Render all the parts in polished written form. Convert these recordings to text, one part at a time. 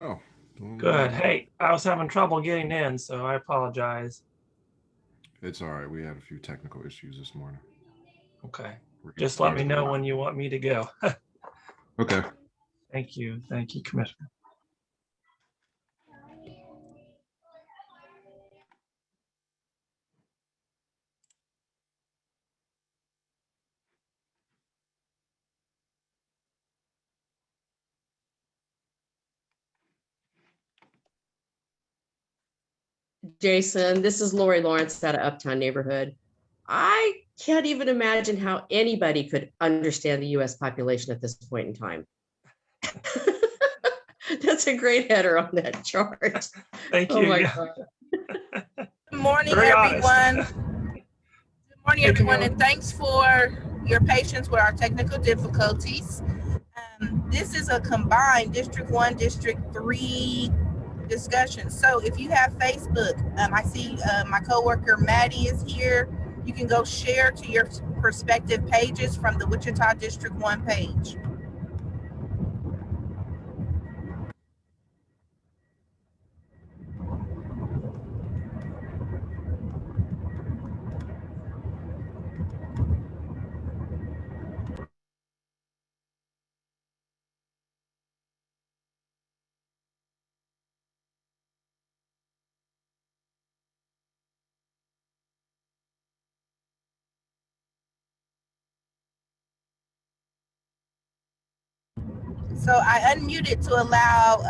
Oh, doing Good. well. Hey, I was having trouble getting in, so I apologize. It's all right. We had a few technical issues this morning. Okay. We're getting Just let me started know though. when you want me to go. Okay. Thank you. Thank you, Commissioner. Jason, this is Lori Lawrence out of Uptown Neighborhood. I can't even imagine how anybody could understand the US population at this point in time. That's a great header on that chart. Thank Oh you. my Yeah. God. Good morning, Very honest. everyone. Good morning, Hey, everyone, Camila. and thanks for your patience with our technical difficulties. This is a combined District 1, District 3 discussion. So if you have Facebook, I see my coworker Maddie is here. You can go share to your respective pages from the Wichita District 1 page. So I unmuted to allow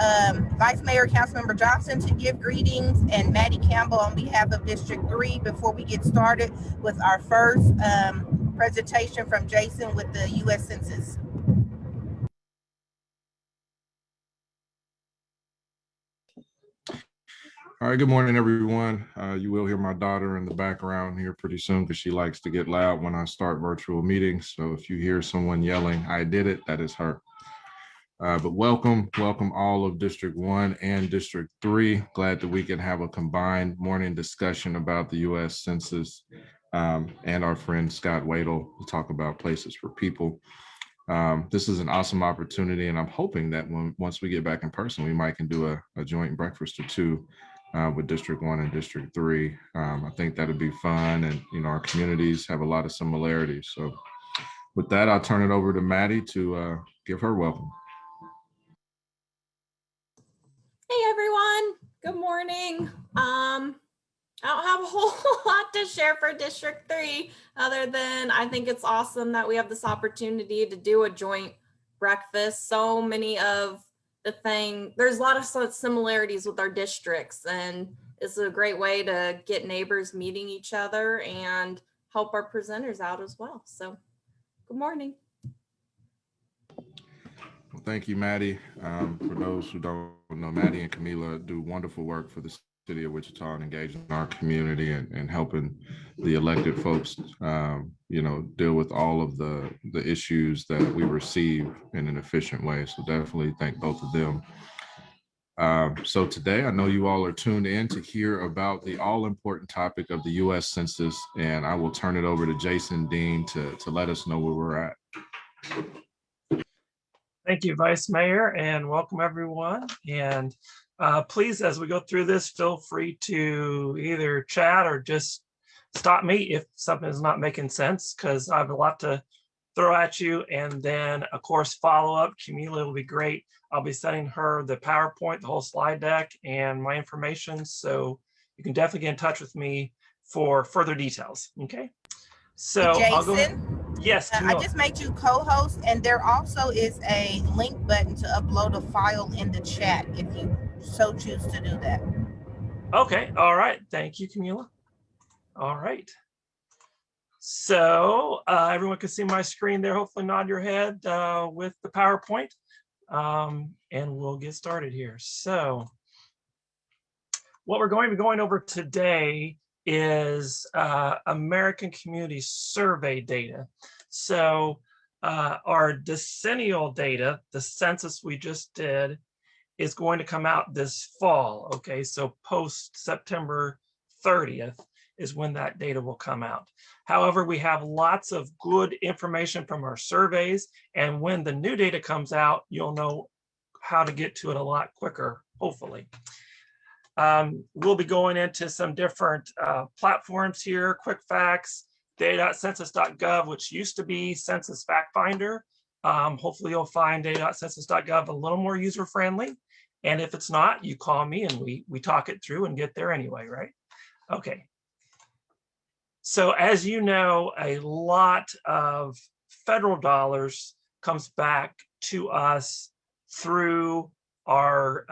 Vice Mayor Councilmember Johnson to give greetings and Maddie Campbell on behalf of District 3 before we get started with our first presentation from Jason with the U.S. Census. All right. Good morning, everyone. You will hear my daughter in the background here pretty soon because she likes to get loud when I start virtual meetings. So if you hear someone yelling, "I did it," that is her. But welcome all of District 1 and District 3. Glad that we can have a combined morning discussion about the U.S. Census and our friend Scott Wadle to talk about places for people. This is an awesome opportunity, and I'm hoping that once we get back in person, we might can do a joint breakfast or two with District 1 and District 3. I think that'd be fun, and our communities have a lot of similarities. So with that, I'll turn it over to Maddie to give her welcome. Hey everyone, good morning. I don't have a whole lot to share for District 3 other than I think it's awesome that we have this opportunity to do a joint breakfast. So many of there's a lot of similarities with our districts, and it's a great way to get neighbors meeting each other and help our presenters out as well. So good morning. Well, thank you, Maddie. For those who don't know, Maddie and Camila do wonderful work for the city of Wichita and engaging our community and helping the elected folks, deal with all of the issues that we receive in an efficient way. So definitely thank both of them. So today, I know you all are tuned in to hear about the all-important topic of the U.S. Census, and I will turn it over to Jason Dean to let us know where we're at. Thank you, Vice Mayor, and welcome everyone. And please, as we go through this, feel free to either chat or just stop me if something is not making sense, because I have a lot to throw at you. And then, of course, follow up. Camila will be great. I'll be sending her the PowerPoint, the whole slide deck, and my information. So you can definitely get in touch with me for further details. Okay. So Jason, I'll go ahead. Yes, I just made you co-host, and there also is a link button to upload a file in the chat if you so choose to do that. Okay. All right. Thank you, Camila. All right. So everyone can see my screen there. Hopefully nod your head with the PowerPoint. And we'll get started here. So what we're going to be going over today is American Community Survey data. So our decennial data, the census we just did, is going to come out this fall. Okay, so post September 30th is when that data will come out. However, we have lots of good information from our surveys, and when the new data comes out, you'll know how to get to it a lot quicker, hopefully. We'll be going into some different platforms here, quick facts, data.census.gov, which used to be Census Fact Finder. Hopefully you'll find data.census.gov a little more user-friendly. And if it's not, you call me and we talk it through and get there anyway, right? Okay. So as you know, a lot of federal dollars comes back to us through our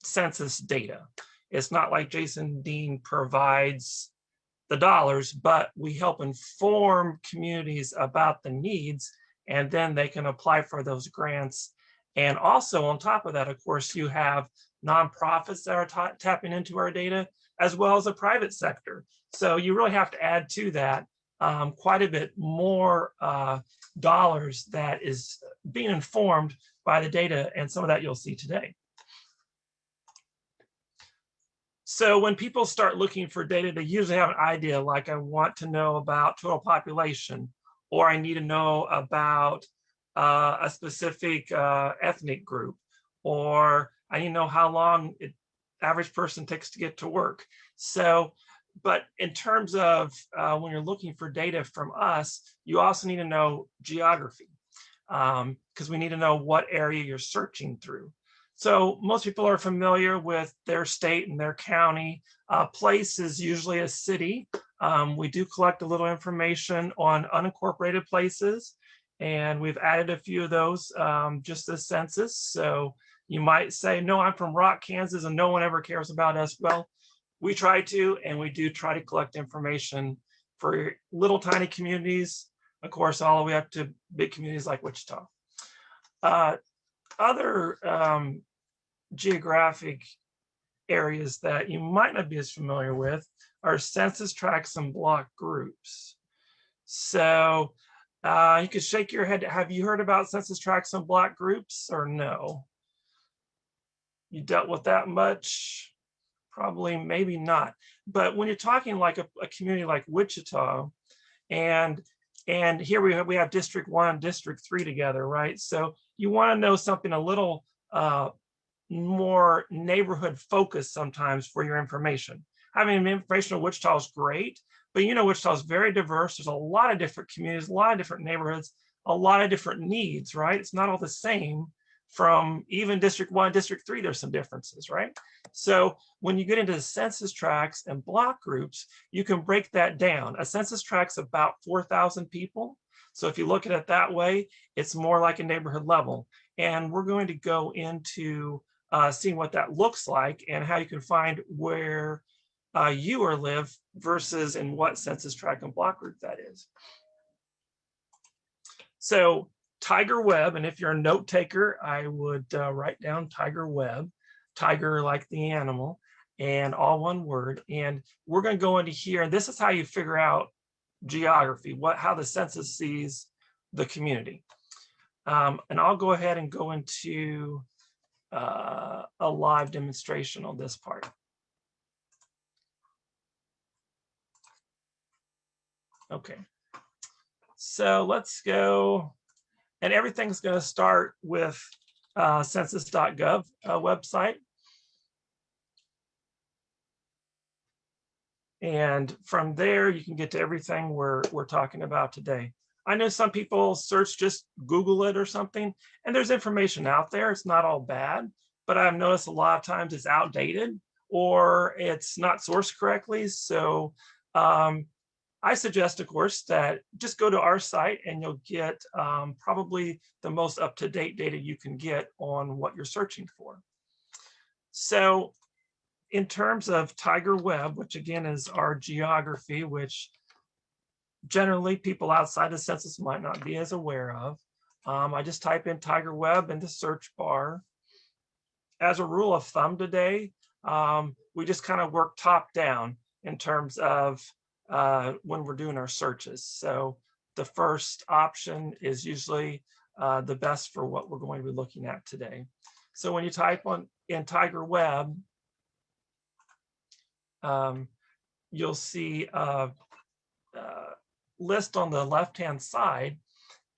census data. It's not like Jason Dean provides the dollars, but we help inform communities about the needs, and then they can apply for those grants. And also on top of that, of course, you have nonprofits that are tapping into our data, as well as the private sector. So you really have to add to that quite a bit more dollars that is being informed by the data, and some of that you'll see today. So when people start looking for data, they usually have an idea, like I want to know about total population, or I need to know about a specific ethnic group, or I need to know how long the average person takes to get to work. So, but in terms of when you're looking for data from us, you also need to know geography, because we need to know what area you're searching through. So most people are familiar with their state and their county. Place is usually a city. We do collect a little information on unincorporated places, and we've added a few of those just this census. So you might say, no, I'm from Rock, Kansas, and no one ever cares about us. Well, we try to, and we do try to collect information for little tiny communities, of course, all the way up to big communities like Wichita. Other geographic areas that you might not be as familiar with are census tracts and block groups. So you could shake your head. Have you heard about census tracts and block groups, or no? You dealt with that much? Probably, maybe not. But when you're talking like a community like Wichita, and here we have District 1, District 3 together, right? So you want to know something a little more neighborhood focused sometimes for your information. Having information on Wichita is great, but you know, Wichita is very diverse. There's a lot of different communities, a lot of different neighborhoods, a lot of different needs, right? It's not all the same. From even District 1, District 3, there's some differences, right? So when you get into the census tracts and block groups, you can break that down. A census tract's about 4,000 people. So if you look at it that way, it's more like a neighborhood level. And we're going to go into seeing what that looks like and how you can find where you or live versus in what census tract and block group that is. So Tiger Web, and if you're a note taker, I would write down Tiger Web, tiger like the animal, and all one word. And we're going to go into here, and this is how you figure out geography, how the census sees the community. And I'll go ahead and go into a live demonstration on this part. Okay, so let's go, and everything's going to start with census.gov website. And from there, you can get to everything we're talking about today. I know some people search, just Google it or something, and there's information out there. It's not all bad, but I've noticed a lot of times it's outdated or it's not sourced correctly. So I suggest, of course, that just go to our site and you'll get probably the most up-to-date data you can get on what you're searching for. So in terms of Tiger Web, which again is our geography, which generally people outside the census might not be as aware of, I just type in Tiger Web in the search bar. As a rule of thumb today, we just kind of work top down in terms of when we're doing our searches. So the first option is usually the best for what we're going to be looking at today. So when you type in Tiger Web, you'll see a list on the left-hand side.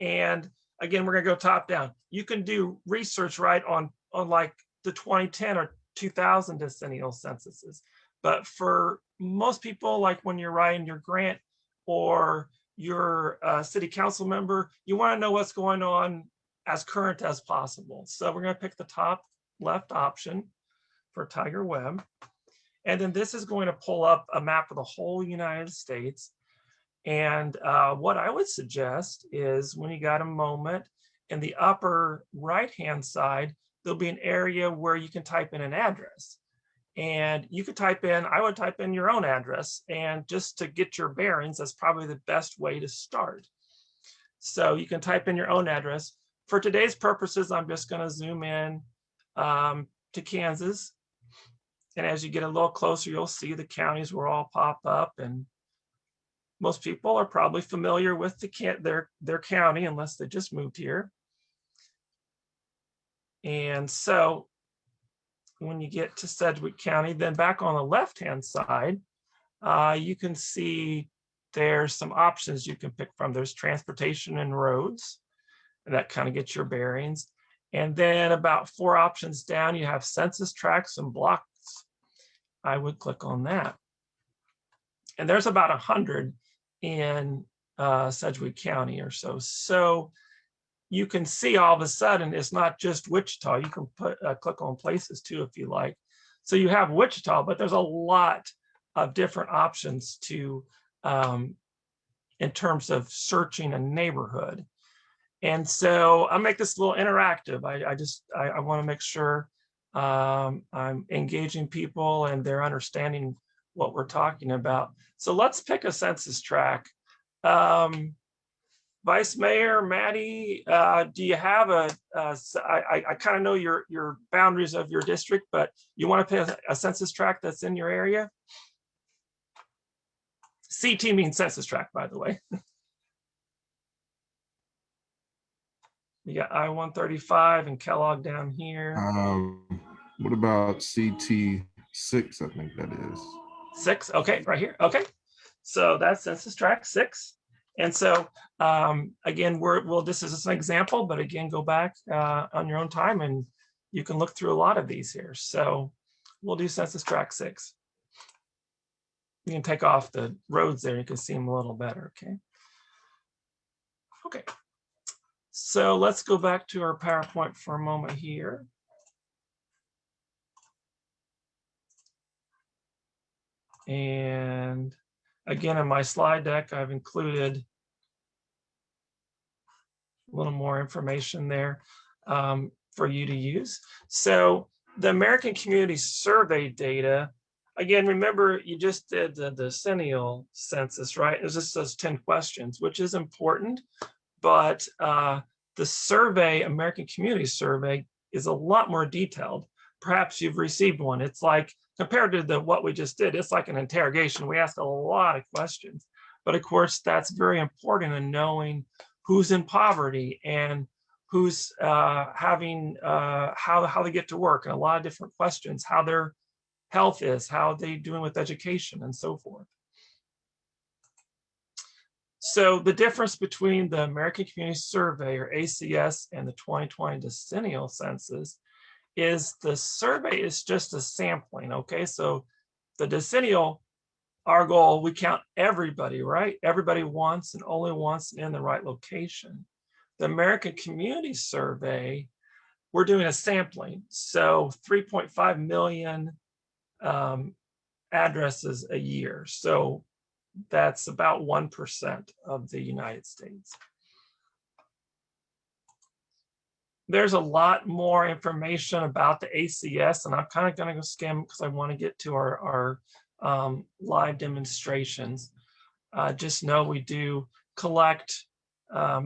And again, we're gonna go top down. You can do research right on like the 2010 or 2000 decennial censuses. But for most people, like when you're writing your grant or you're a city council member, you want to know what's going on as current as possible. So we're going to pick the top left option for Tiger Web. And then this is going to pull up a map of the whole United States. And what I would suggest is when you got a moment, in the upper right-hand side, there'll be an area where you can type in an address. And you could type in, I would type in your own address, and just to get your bearings, that's probably the best way to start. So you can type in your own address. For today's purposes, I'm just going to zoom in to Kansas. And as you get a little closer, you'll see the counties will all pop up. And most people are probably familiar with their county, unless they just moved here. And so when you get to Sedgwick County, then back on the left-hand side, you can see there's some options you can pick from. There's transportation and roads, and that kind of gets your bearings. And then about 4 options down, you have census tracts and blocks. I would click on that. And there's about 100 in Sedgwick County or so. So you can see all of a sudden it's not just Wichita. You can put click on places too if you like. So you have Wichita, but there's a lot of different options to in terms of searching a neighborhood. And so I'll make this a little interactive. I want to make sure I'm engaging people and they're understanding what we're talking about. So let's pick a census tract. Vice Mayor Maddie, do you have I kind of know your boundaries of your district, but you want to pick a census tract that's in your area? CT means census tract, by the way. You got I-135 and Kellogg down here. What about CT6? I think that is 6. Okay, right here. Okay, so that's census tract 6. And so again, this is just an example, but again, go back on your own time and you can look through a lot of these here. So we'll do census tract 6. You can take off the roads there, you can see them a little better, okay? Okay, so let's go back to our PowerPoint for a moment here. And again, in my slide deck, I've included a little more information there for you to use. So the American Community Survey data, again, remember you just did the decennial census, right? It was just those 10 questions, which is important, but the survey, American Community Survey, is a lot more detailed. Perhaps you've received one. It's like, compared to what we just did, it's like an interrogation. We ask a lot of questions, but of course, that's very important in knowing who's in poverty and who's having, how they get to work, and a lot of different questions, how their health is, how they doing with education, and so forth. So the difference between the American Community Survey, or ACS, and the 2020 decennial census is the survey is just a sampling, okay? So the decennial, our goal, we count everybody, right? Everybody once and only once in the right location. The American Community Survey, we're doing a sampling. So 3.5 million addresses a year. So that's about 1% of the United States. There's a lot more information about the ACS, and I'm kind of going to go skim because I want to get to our live demonstrations. Just know we do collect,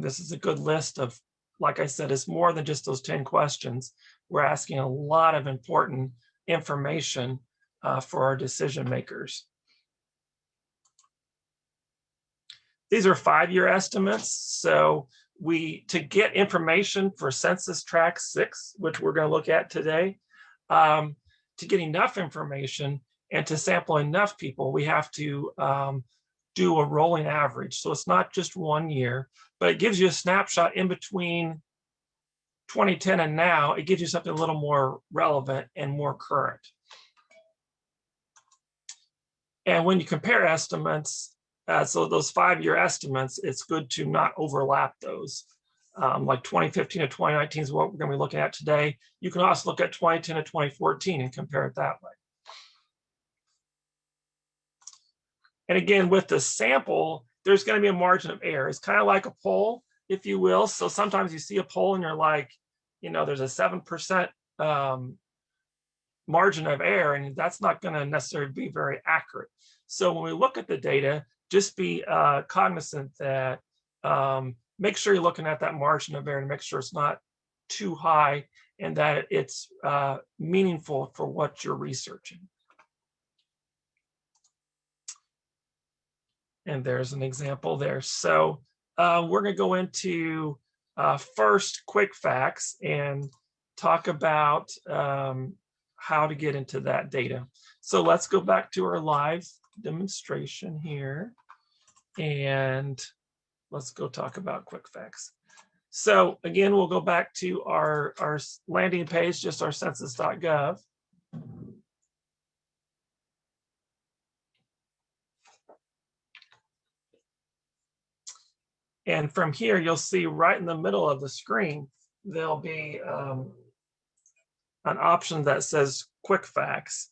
this is a good list of, like I said, it's more than just those 10 questions. We're asking a lot of important information for our decision makers. These are 5-year estimates. So to get information for census tract 6, which we're going to look at today, to get enough information and to sample enough people, we have to do a rolling average. So it's not just 1 year, but it gives you a snapshot in between 2010 and now. It gives you something a little more relevant and more current. And when you compare estimates, so those 5-year estimates, it's good to not overlap those. Like 2015 to 2019 is what we're going to be looking at today. You can also look at 2010 to 2014 and compare it that way. And again, with the sample, there's going to be a margin of error. It's kind of like a poll, if you will. So sometimes you see a poll and you're like, you know, there's a 7% margin of error, and that's not going to necessarily be very accurate. So when we look at the data, just be cognizant that make sure you're looking at that margin of error and make sure it's not too high and that it's meaningful for what you're researching. And there's an example there. So we're going to go into first quick facts and talk about how to get into that data. So let's go back to our live demonstration here and let's go talk about quick facts. So again, we'll go back to our landing page, just our census.gov. And from here, you'll see right in the middle of the screen, there'll be an option that says quick facts.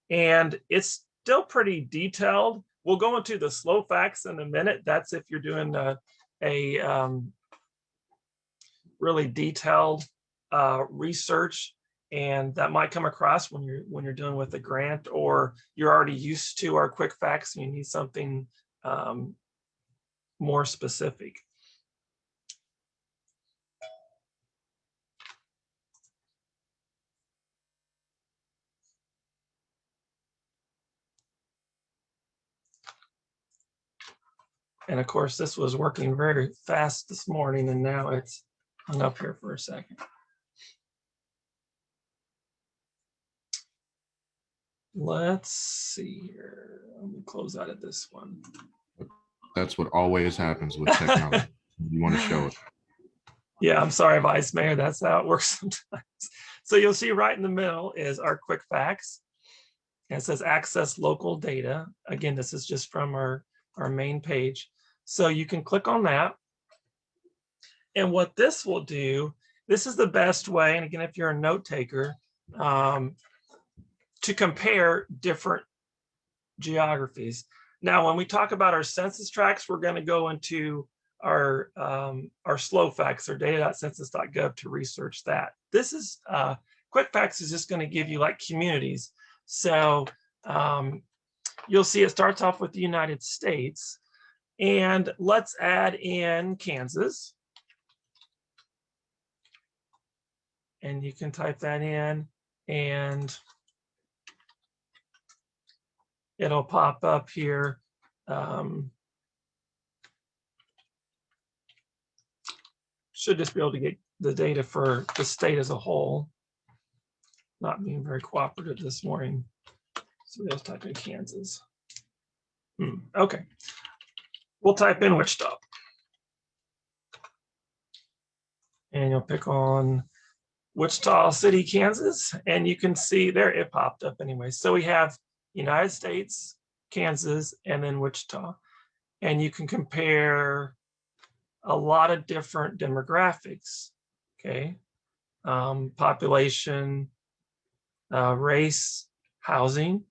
And it's still pretty detailed. We'll go into the slow facts in a minute. That's if you're doing a really detailed research, and that might come across when you're dealing with a grant, or you're already used to our quick facts and you need something more specific. And of course, this was working very fast this morning, and now it's hung up here for a second. Let's see here. Let me close out of this one. That's what always happens with technology. You want to show it. Yeah, I'm sorry, Vice Mayor. That's how it works sometimes. So you'll see right in the middle is our quick facts. And it says access local data. Again, this is just from our main page. So you can click on that. And what this will do, this is the best way, and again, if you're a note taker, to compare different geographies. Now, when we talk about our census tracts, we're going to go into our slow facts or data.census.gov to research that. This is quick facts is just going to give you like communities. So you'll see it starts off with the United States, and let's add in Kansas. And you can type that in and it'll pop up here. Should just be able to get the data for the state as a whole. Not being very cooperative this morning. So we'll type in Kansas. Okay. We'll type in Wichita. And you'll pick on Wichita City, Kansas, and you can see there it popped up anyway. So we have United States, Kansas, and then Wichita. And you can compare a lot of different demographics, okay? Population, race, housing,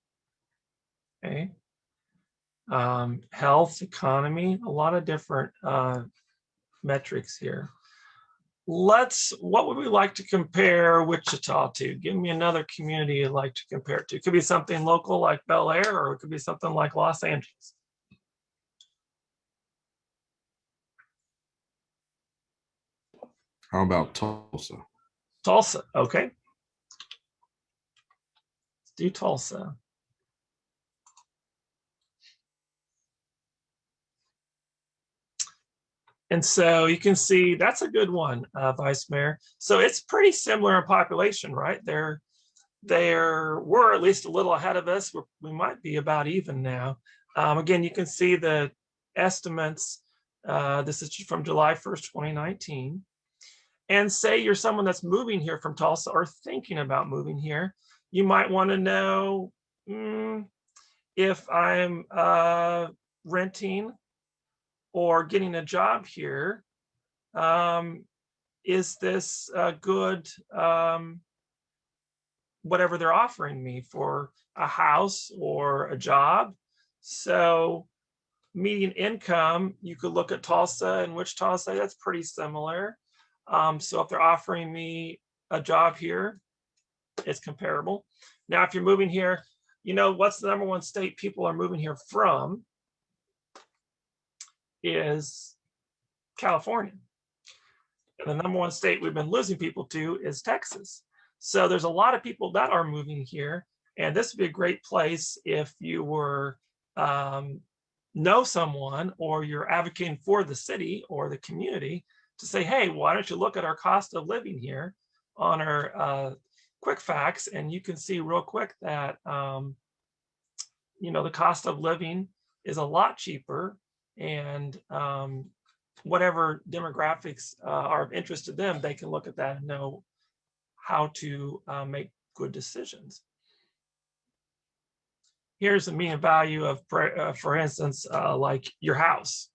okay? Health, economy, a lot of different metrics here. What would we like to compare Wichita to? Give me another community you'd like to compare it to. It could be something local like Bel Air, or it could be something like Los Angeles. How about Tulsa? Tulsa, okay. Let's do Tulsa. And so you can see that's a good one, Vice Mayor. So it's pretty similar in population, right? We're at least a little ahead of us. We might be about even now. Again, you can see the estimates. This is from July 1st, 2019. And say you're someone that's moving here from Tulsa or thinking about moving here, you might want to know if I'm renting or getting a job here, is this a good, whatever they're offering me for a house or a job? So median income, you could look at Tulsa and Wichita, say that's pretty similar. So if they're offering me a job here, it's comparable. Now, if you're moving here, you know, what's the number one state people are moving here from is California. And the number one state we've been losing people to is Texas. So there's a lot of people that are moving here. And this would be a great place if you were know someone or you're advocating for the city or the community to say, hey, why don't you look at our cost of living here on our quick facts, and you can see real quick that you know, the cost of living is a lot cheaper, and whatever demographics are of interest to them, they can look at that and know how to make good decisions. Here's the mean value of, for instance, like your house.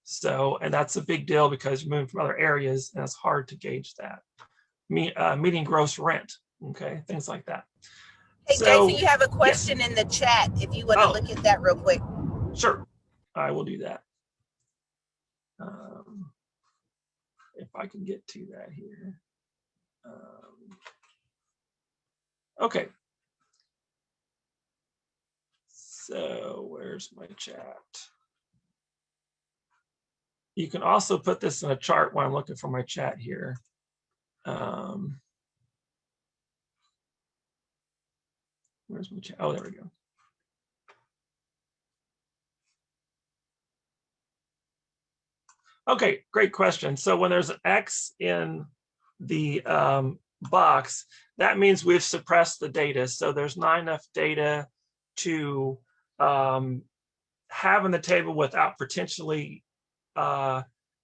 So, and that's a big deal because you're moving from other areas and it's hard to gauge that. Median gross rent, okay, things like that. Hey, So, Jason, you have a question in the chat if you want to look at that real quick. Sure, I will do that. If I can get to that here. Okay. So where's my chat? You can also put this in a chart while I'm looking for my chat here. Where's my chat? Oh, there we go. Okay, great question. So when there's an X in the box, that means we've suppressed the data. So there's not enough data to have in the table without potentially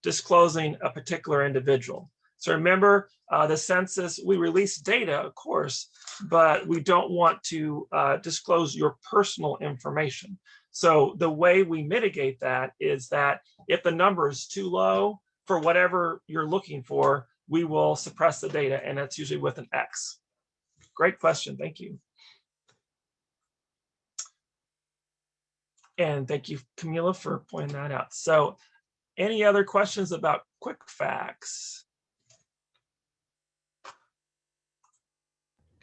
disclosing a particular individual. So remember, the census, we release data, of course, but we don't want to disclose your personal information. So the way we mitigate that is that if the number is too low for whatever you're looking for, we will suppress the data, and that's usually with an X. Great question, thank you. And thank you, Camila, for pointing that out. So any other questions about quick facts?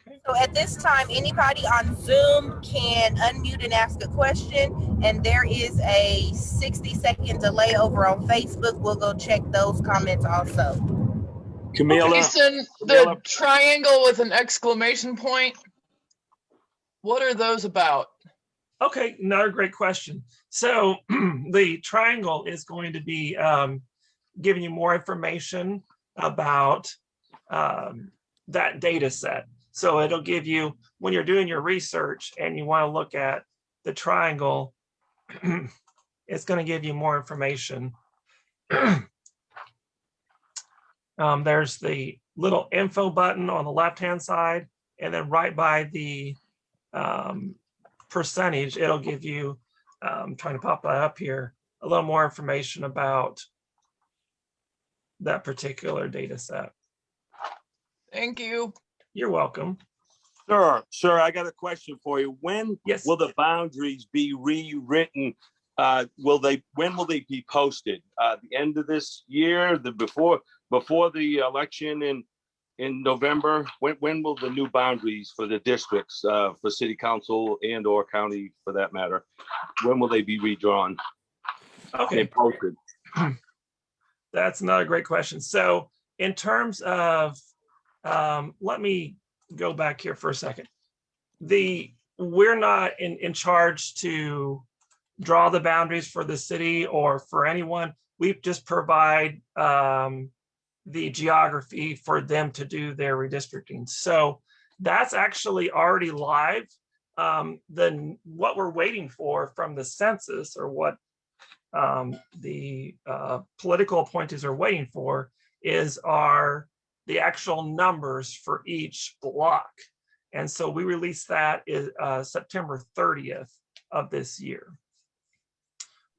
Okay. So at this time, anybody on Zoom can unmute and ask a question, and there is a 60-second delay over on Facebook. We'll go check those comments also. Camila, Jason, the triangle with an exclamation point, what are those about? Okay, another great question. So the triangle is going to be giving you more information about that data set. So it'll give you, when you're doing your research and you want to look at the triangle, it's going to give you more information. There's the little info button on the left-hand side, and then right by the percentage, it'll give you, I'm trying to pop that up here, a little more information about that particular data set. Thank you. You're welcome. sir, I got a question for you. When Yes. will the boundaries be rewritten? When will they be posted? The end of this year, before the election in November? When will the new boundaries for the districts, for city council and or county for that matter, when will they be redrawn Okay. and posted? That's another great question. So in terms of, let me go back here for a second. We're not in charge to draw the boundaries for the city or for anyone. We just provide the geography for them to do their redistricting. So that's actually already live. Then what we're waiting for from the census, or what the political appointees are waiting for are the actual numbers for each block. And so we released that September 30th of this year.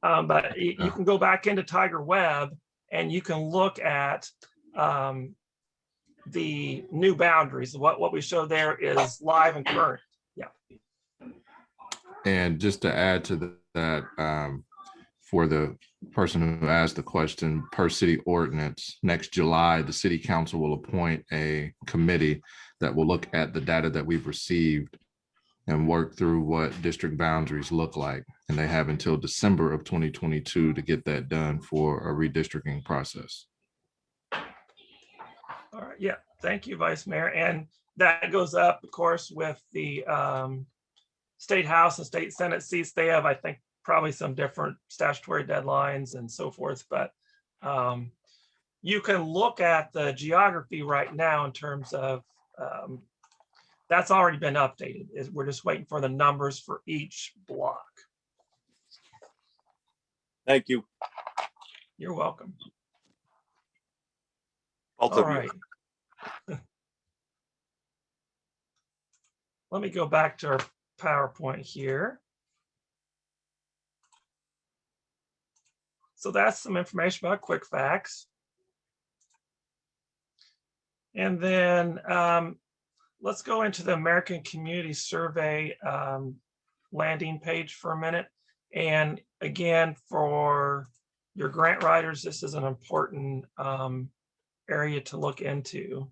But you can go back into Tiger Web and you can look at the new boundaries. What we show there is live and current. Yeah. And just to add to that, for the person who asked the question, per city ordinance, next July, the city council will appoint a committee that will look at the data that we've received and work through what district boundaries look like. And they have until December of 2022 to get that done for a redistricting process. All right. Yeah. Thank you, Vice Mayor. And that goes up, of course, with the state house and state senate seats. They have, I think, probably some different statutory deadlines and so forth, but you can look at the geography right now in terms of that's already been updated. We're just waiting for the numbers for each block. Thank you. You're welcome. Both All of you. right. Let me go back to our PowerPoint here. So that's some information about quick facts. And then let's go into the American Community Survey landing page for a minute. And again, for your grant writers, this is an important area to look into.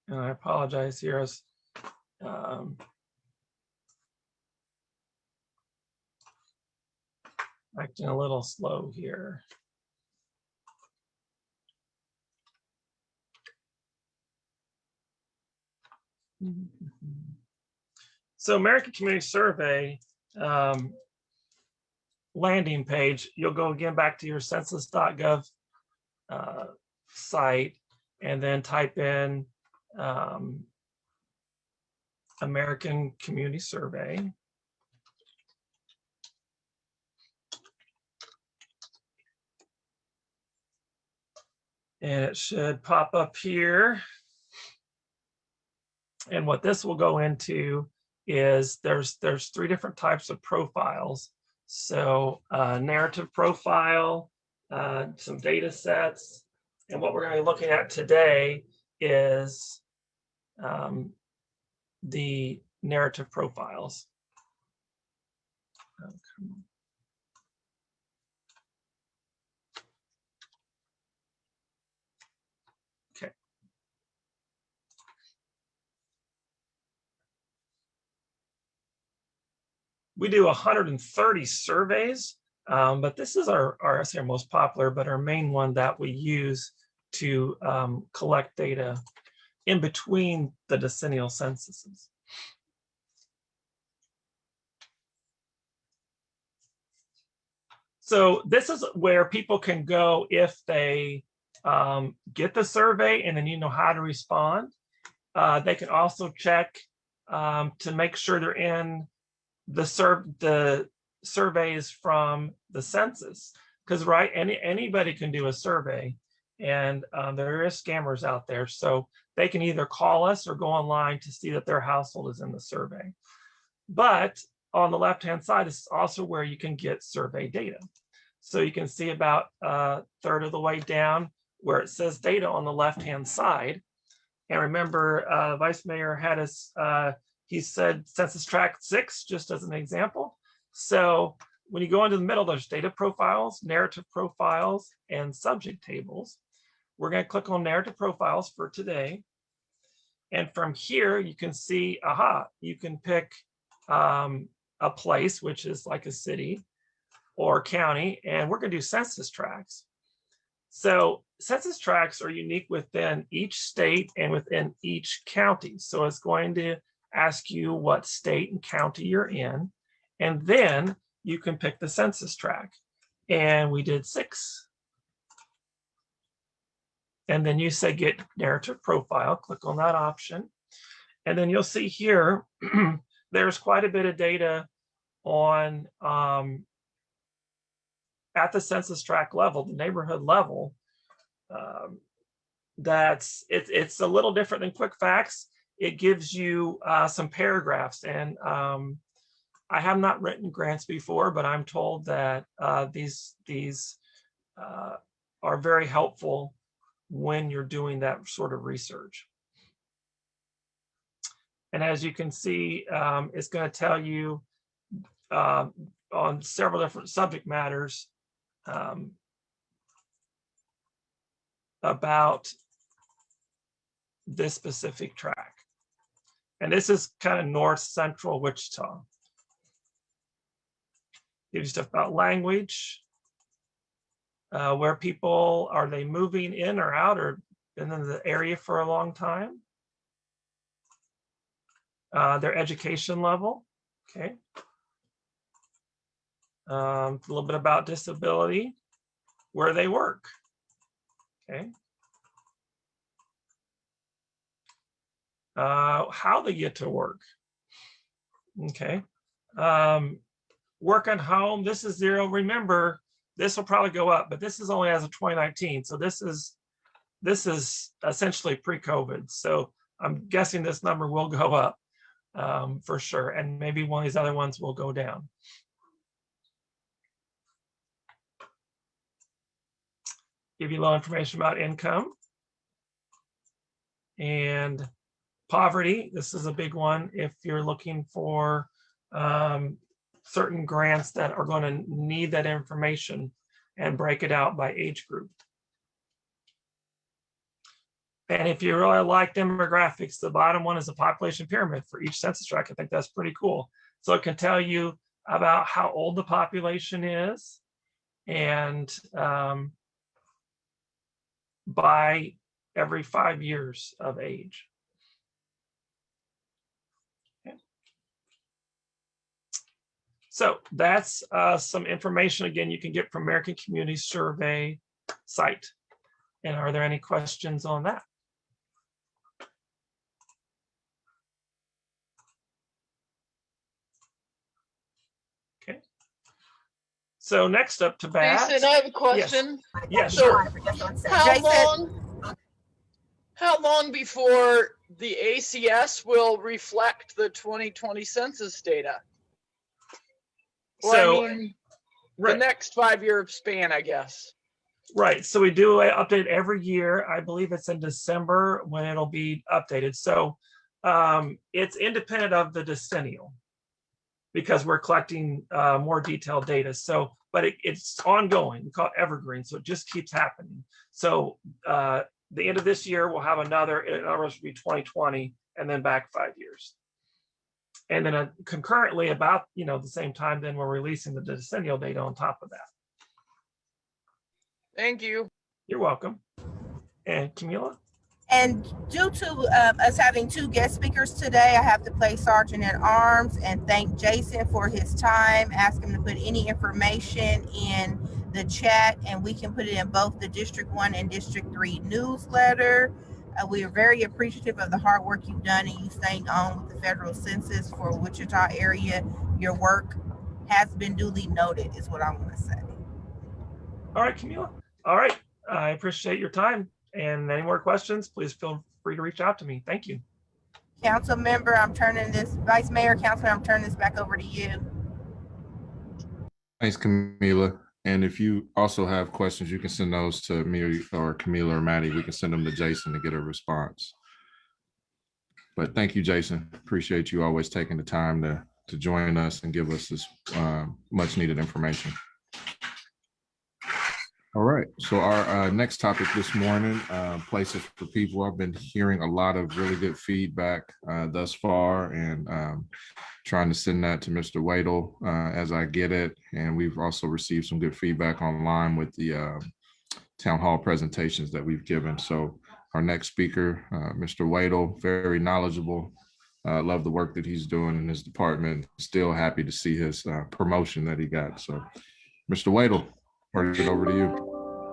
And I apologize here. Acting a little slow here. So American Community Survey landing page, you'll go again back to your census.gov site and then type in American Community Survey. And it should pop up here. And what this will go into is there's 3 different types of profiles. So narrative profile, some data sets, and what we're going to be looking at today is the narrative profiles. Oh, come on. Okay. We do 130 surveys, but this is our most popular, but our main one that we use to collect data in between the decennial censuses. So this is where people can go if they get the survey and then you know how to respond. They can also check to make sure they're in the surveys from the census, because right, anybody can do a survey, and there is scammers out there, so they can either call us or go online to see that their household is in the survey. But on the left hand side is also where you can get survey data. So you can see about a third of the way down where it says data on the left hand side. And remember, Vice Mayor had us he said census tract 6, just as an example. So when you go into the middle, there's data profiles, narrative profiles, and subject tables. We're going to click on narrative profiles for today. And from here, you can see, you can pick a place, which is like a city or county, and we're going to do census tracts. So census tracts are unique within each state and within each county. So it's going to ask you what state and county you're in, and then you can pick the census tract. And we did 6. And then you say get narrative profile, click on that option. And then you'll see here, there's quite a bit of data on at the census tract level, the neighborhood level. It's a little different than quick facts. It gives you some paragraphs, and I have not written grants before, but I'm told that these are very helpful when you're doing that sort of research. And as you can see, it's going to tell you on several different subject matters about this specific track. And this is kind of north central Wichita. Gives you stuff about language, where people, are they moving in or out or been in the area for a long time? Their education level, okay. A little bit about disability, where they work, okay. How they get to work, okay. Work on home, this is 0. Remember, this will probably go up, but this is only as of 2019. So this is essentially pre-COVID. So I'm guessing this number will go up for sure. And maybe one of these other ones will go down. Give you a little information about income and poverty. This is a big one if you're looking for certain grants that are going to need that information, and break it out by age group. And if you really like demographics, the bottom one is a population pyramid for each census tract. I think that's pretty cool. So it can tell you about how old the population is, and by every 5 years of age. So that's some information, again, you can get from American Community Survey site. And are there any questions on that? Okay. So next up to bat. Jason, I have a question. Yes, So sure. how long before the ACS will reflect the 2020 census data? Well, So, I mean, right. the next 5-year span, I guess. Right. So we do an update every year. I believe it's in December when it'll be updated. So it's independent of the decennial because we're collecting more detailed data. So, but it's ongoing. We call it evergreen. So it just keeps happening. So the end of this year, we'll have another, in other words, will be 2020, and then back 5 years. And then concurrently about, the same time, then we're releasing the decennial data on top of that. Thank you. You're welcome. And Camila? And due to us having 2 guest speakers today, I have to play Sergeant at Arms and thank Jason for his time. Ask him to put any information in the chat, and we can put it in both the District 1 and District 3 newsletter. We are very appreciative of the hard work you've done and you staying on with the federal census for Wichita area. Your work has been duly noted, is what I want to say. All right, Camila. All right. I appreciate your time. And any more questions, please feel free to reach out to me. Thank you. Council member, Vice Mayor, Councilor, I'm turning this back over to you. Thanks, Camila. And if you also have questions, you can send those to me or Camila or Maddie. We can send them to Jason to get a response. But thank you, Jason. Appreciate you always taking the time to join us and give us this much needed information. All right, so our next topic this morning, places for people. I've been hearing a lot of really good feedback thus far, and trying to send that to Mr. Wadle as I get it. And we've also received some good feedback online with the town hall presentations that we've given. So our next speaker, Mr. Wadle, very knowledgeable. Love the work that he's doing in his department. Still happy to see his promotion that he got. So Mr. Wadle, turn it over to you.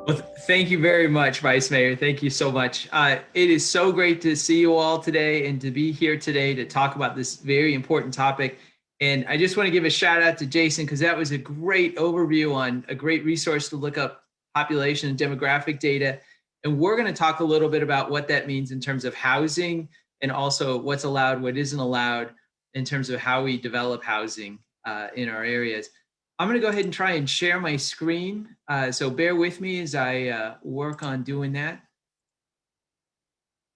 Well, thank you very much, Vice Mayor. Thank you so much. It is so great to see you all today and to be here today to talk about this very important topic. And I just want to give a shout out to Jason because that was a great overview on a great resource to look up population and demographic data. And we're going to talk a little bit about what that means in terms of housing and also what's allowed, what isn't allowed in terms of how we develop housing in our areas. I'm going to go ahead and try and share my screen. So bear with me as I work on doing that.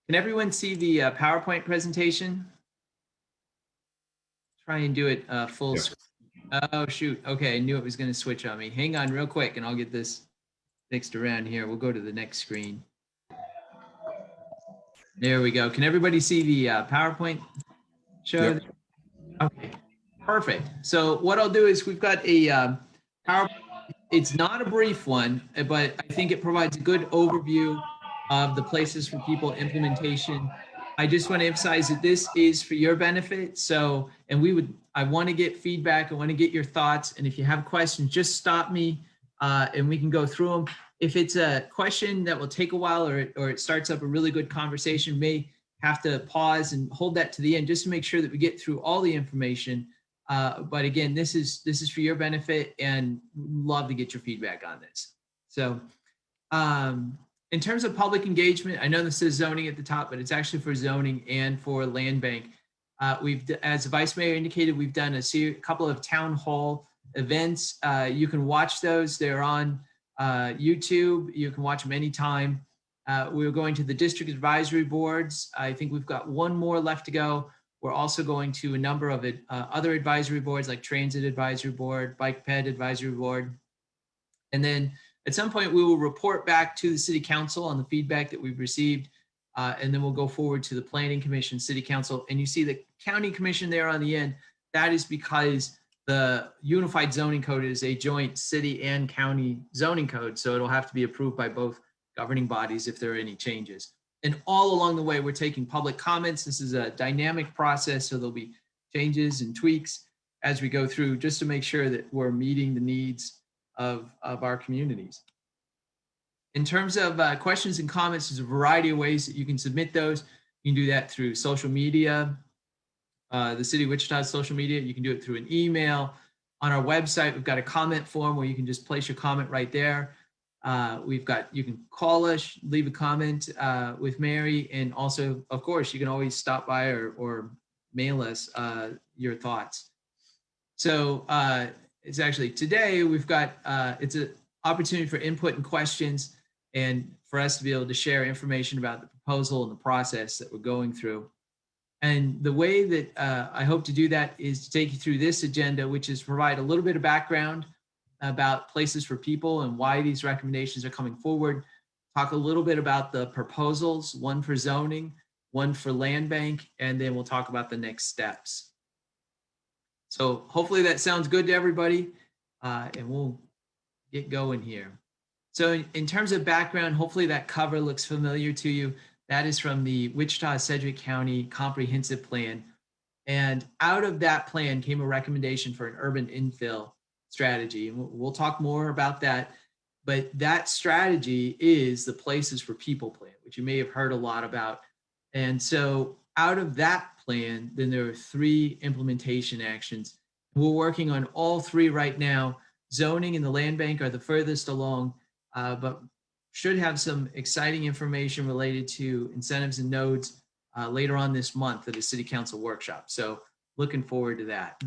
Can everyone see the PowerPoint presentation? Try and do it full Yeah. screen. Oh, shoot. Okay, I knew it was going to switch on me. Hang on real quick and I'll get this fixed around here. We'll go to the next screen. There we go. Can everybody see the PowerPoint show? Yep. Okay, perfect. So what I'll do is we've got a PowerPoint. It's not a brief one, but I think it provides a good overview of the places for people implementation. I just want to emphasize that this is for your benefit. So, and I want to get feedback. I want to get your thoughts. And if you have questions, just stop me and we can go through them. If it's a question that will take a while or it starts up a really good conversation, may have to pause and hold that to the end just to make sure that we get through all the information. But again, this is for your benefit and love to get your feedback on this. So in terms of public engagement, I know this says zoning at the top, but it's actually for zoning and for land bank. As the Vice Mayor indicated, we've done a couple of town hall events. You can watch those. They're on YouTube. You can watch them anytime. We're going to the district advisory boards. I think we've got one more left to go. We're also going to a number of other advisory boards like Transit Advisory Board, Bike Ped Advisory Board. And then at some point we will report back to the City Council on the feedback that we've received. And then we'll go forward to the Planning Commission, City Council. And you see the County Commission there on the end. That is because the Unified Zoning Code is a joint city and county zoning code. So it'll have to be approved by both governing bodies if there are any changes. And all along the way, we're taking public comments. This is a dynamic process, so there'll be changes and tweaks as we go through just to make sure that we're meeting the needs of our communities. In terms of questions and comments, there's a variety of ways that you can submit those. You can do that through social media, the City of Wichita's social media. You can do it through an email. On our website, we've got a comment form where you can just place your comment right there. You can call us, leave a comment with Mary, and also, of course, you can always stop by or mail us your thoughts. So it's actually today we've got, it's an opportunity for input and questions and for us to be able to share information about the proposal and the process that we're going through. And the way that I hope to do that is to take you through this agenda, which is provide a little bit of background about places for people and why these recommendations are coming forward. Talk a little bit about the proposals, one for zoning, one for land bank, and then we'll talk about the next steps. So hopefully that sounds good to everybody, and we'll get going here. So in terms of background, hopefully that cover looks familiar to you. That is from the Wichita-Sedgwick County Comprehensive Plan. And out of that plan came a recommendation for an urban infill strategy. And we'll talk more about that. But that strategy is the Places for People plan, which you may have heard a lot about. And so out of that plan, then there are 3 implementation actions. We're working on all 3 right now. Zoning and the land bank are the furthest along, but should have some exciting information related to incentives and nodes later on this month at a City Council workshop. So looking forward to that.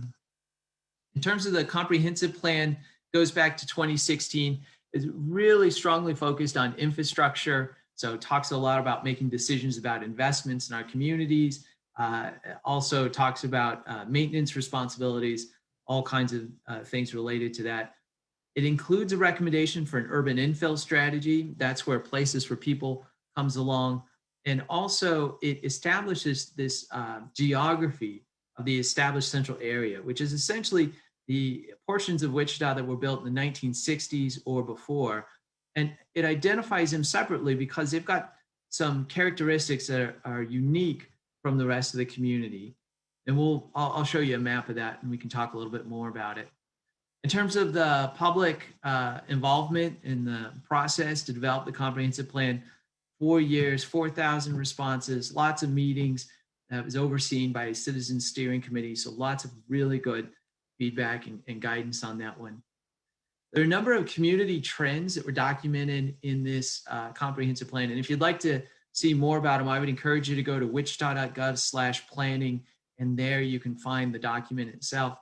In terms of the comprehensive plan, goes back to 2016, is really strongly focused on infrastructure. So it talks a lot about making decisions about investments in our communities. Also talks about maintenance responsibilities, all kinds of things related to that. It includes a recommendation for an urban infill strategy. That's where Places for People comes along. And also it establishes this geography of the established central area, which is essentially the portions of Wichita that were built in the 1960s or before. And it identifies them separately because they've got some characteristics that are unique from the rest of the community. And I'll show you a map of that and we can talk a little bit more about it. In terms of the public involvement in the process to develop the comprehensive plan, 4 years, 4,000 responses, lots of meetings, That was overseen by a citizen steering committee. So lots of really good feedback and guidance on that one. There are a number of community trends that were documented in this comprehensive plan. And if you'd like to see more about them, I would encourage you to go to wichita.gov/planning, and there you can find the document itself.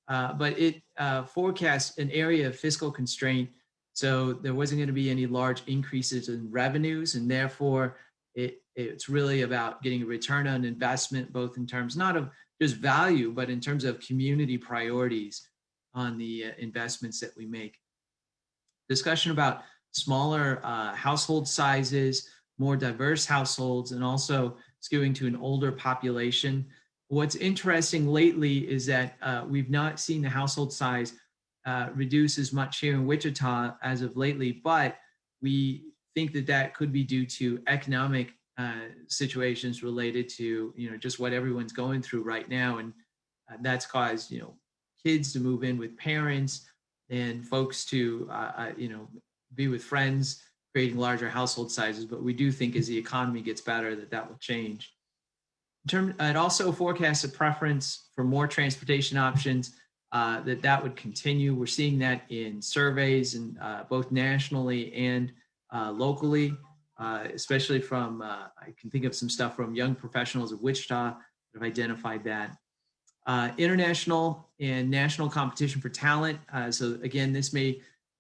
But it forecasts an area of fiscal constraint. So there wasn't going to be any large increases in revenues, and therefore it's really about getting a return on investment, both in terms not of just value, but in terms of community priorities on the investments that we make. Discussion about smaller household sizes, more diverse households, and also skewing to an older population. What's interesting lately is that we've not seen the household size reduce as much here in Wichita as of lately, but we think that that could be due to economic situations related to, just what everyone's going through right now. And that's caused, kids to move in with parents and folks to, be with friends, creating larger household sizes. But we do think as the economy gets better that will change. It also forecasts a preference for more transportation options, that would continue. We're seeing that in surveys, and both nationally and locally, especially from, I can think of some stuff from young professionals of Wichita that have identified that. International and national competition for talent. So again,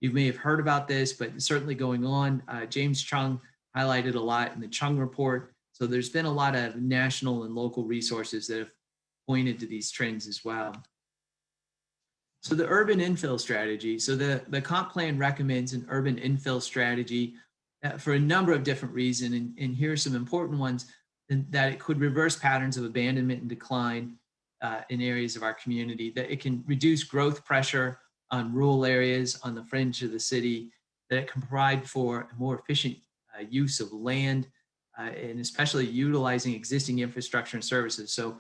you may have heard about this, but it's certainly going on. James Chung highlighted a lot in the Chung report. So there's been a lot of national and local resources that have pointed to these trends as well. So the urban infill strategy. So the comp plan recommends an urban infill strategy for a number of different reasons. And here are some important ones: that it could reverse patterns of abandonment and decline in areas of our community, that it can reduce growth pressure on rural areas on the fringe of the city, that it can provide for a more efficient use of land, and especially utilizing existing infrastructure and services. So,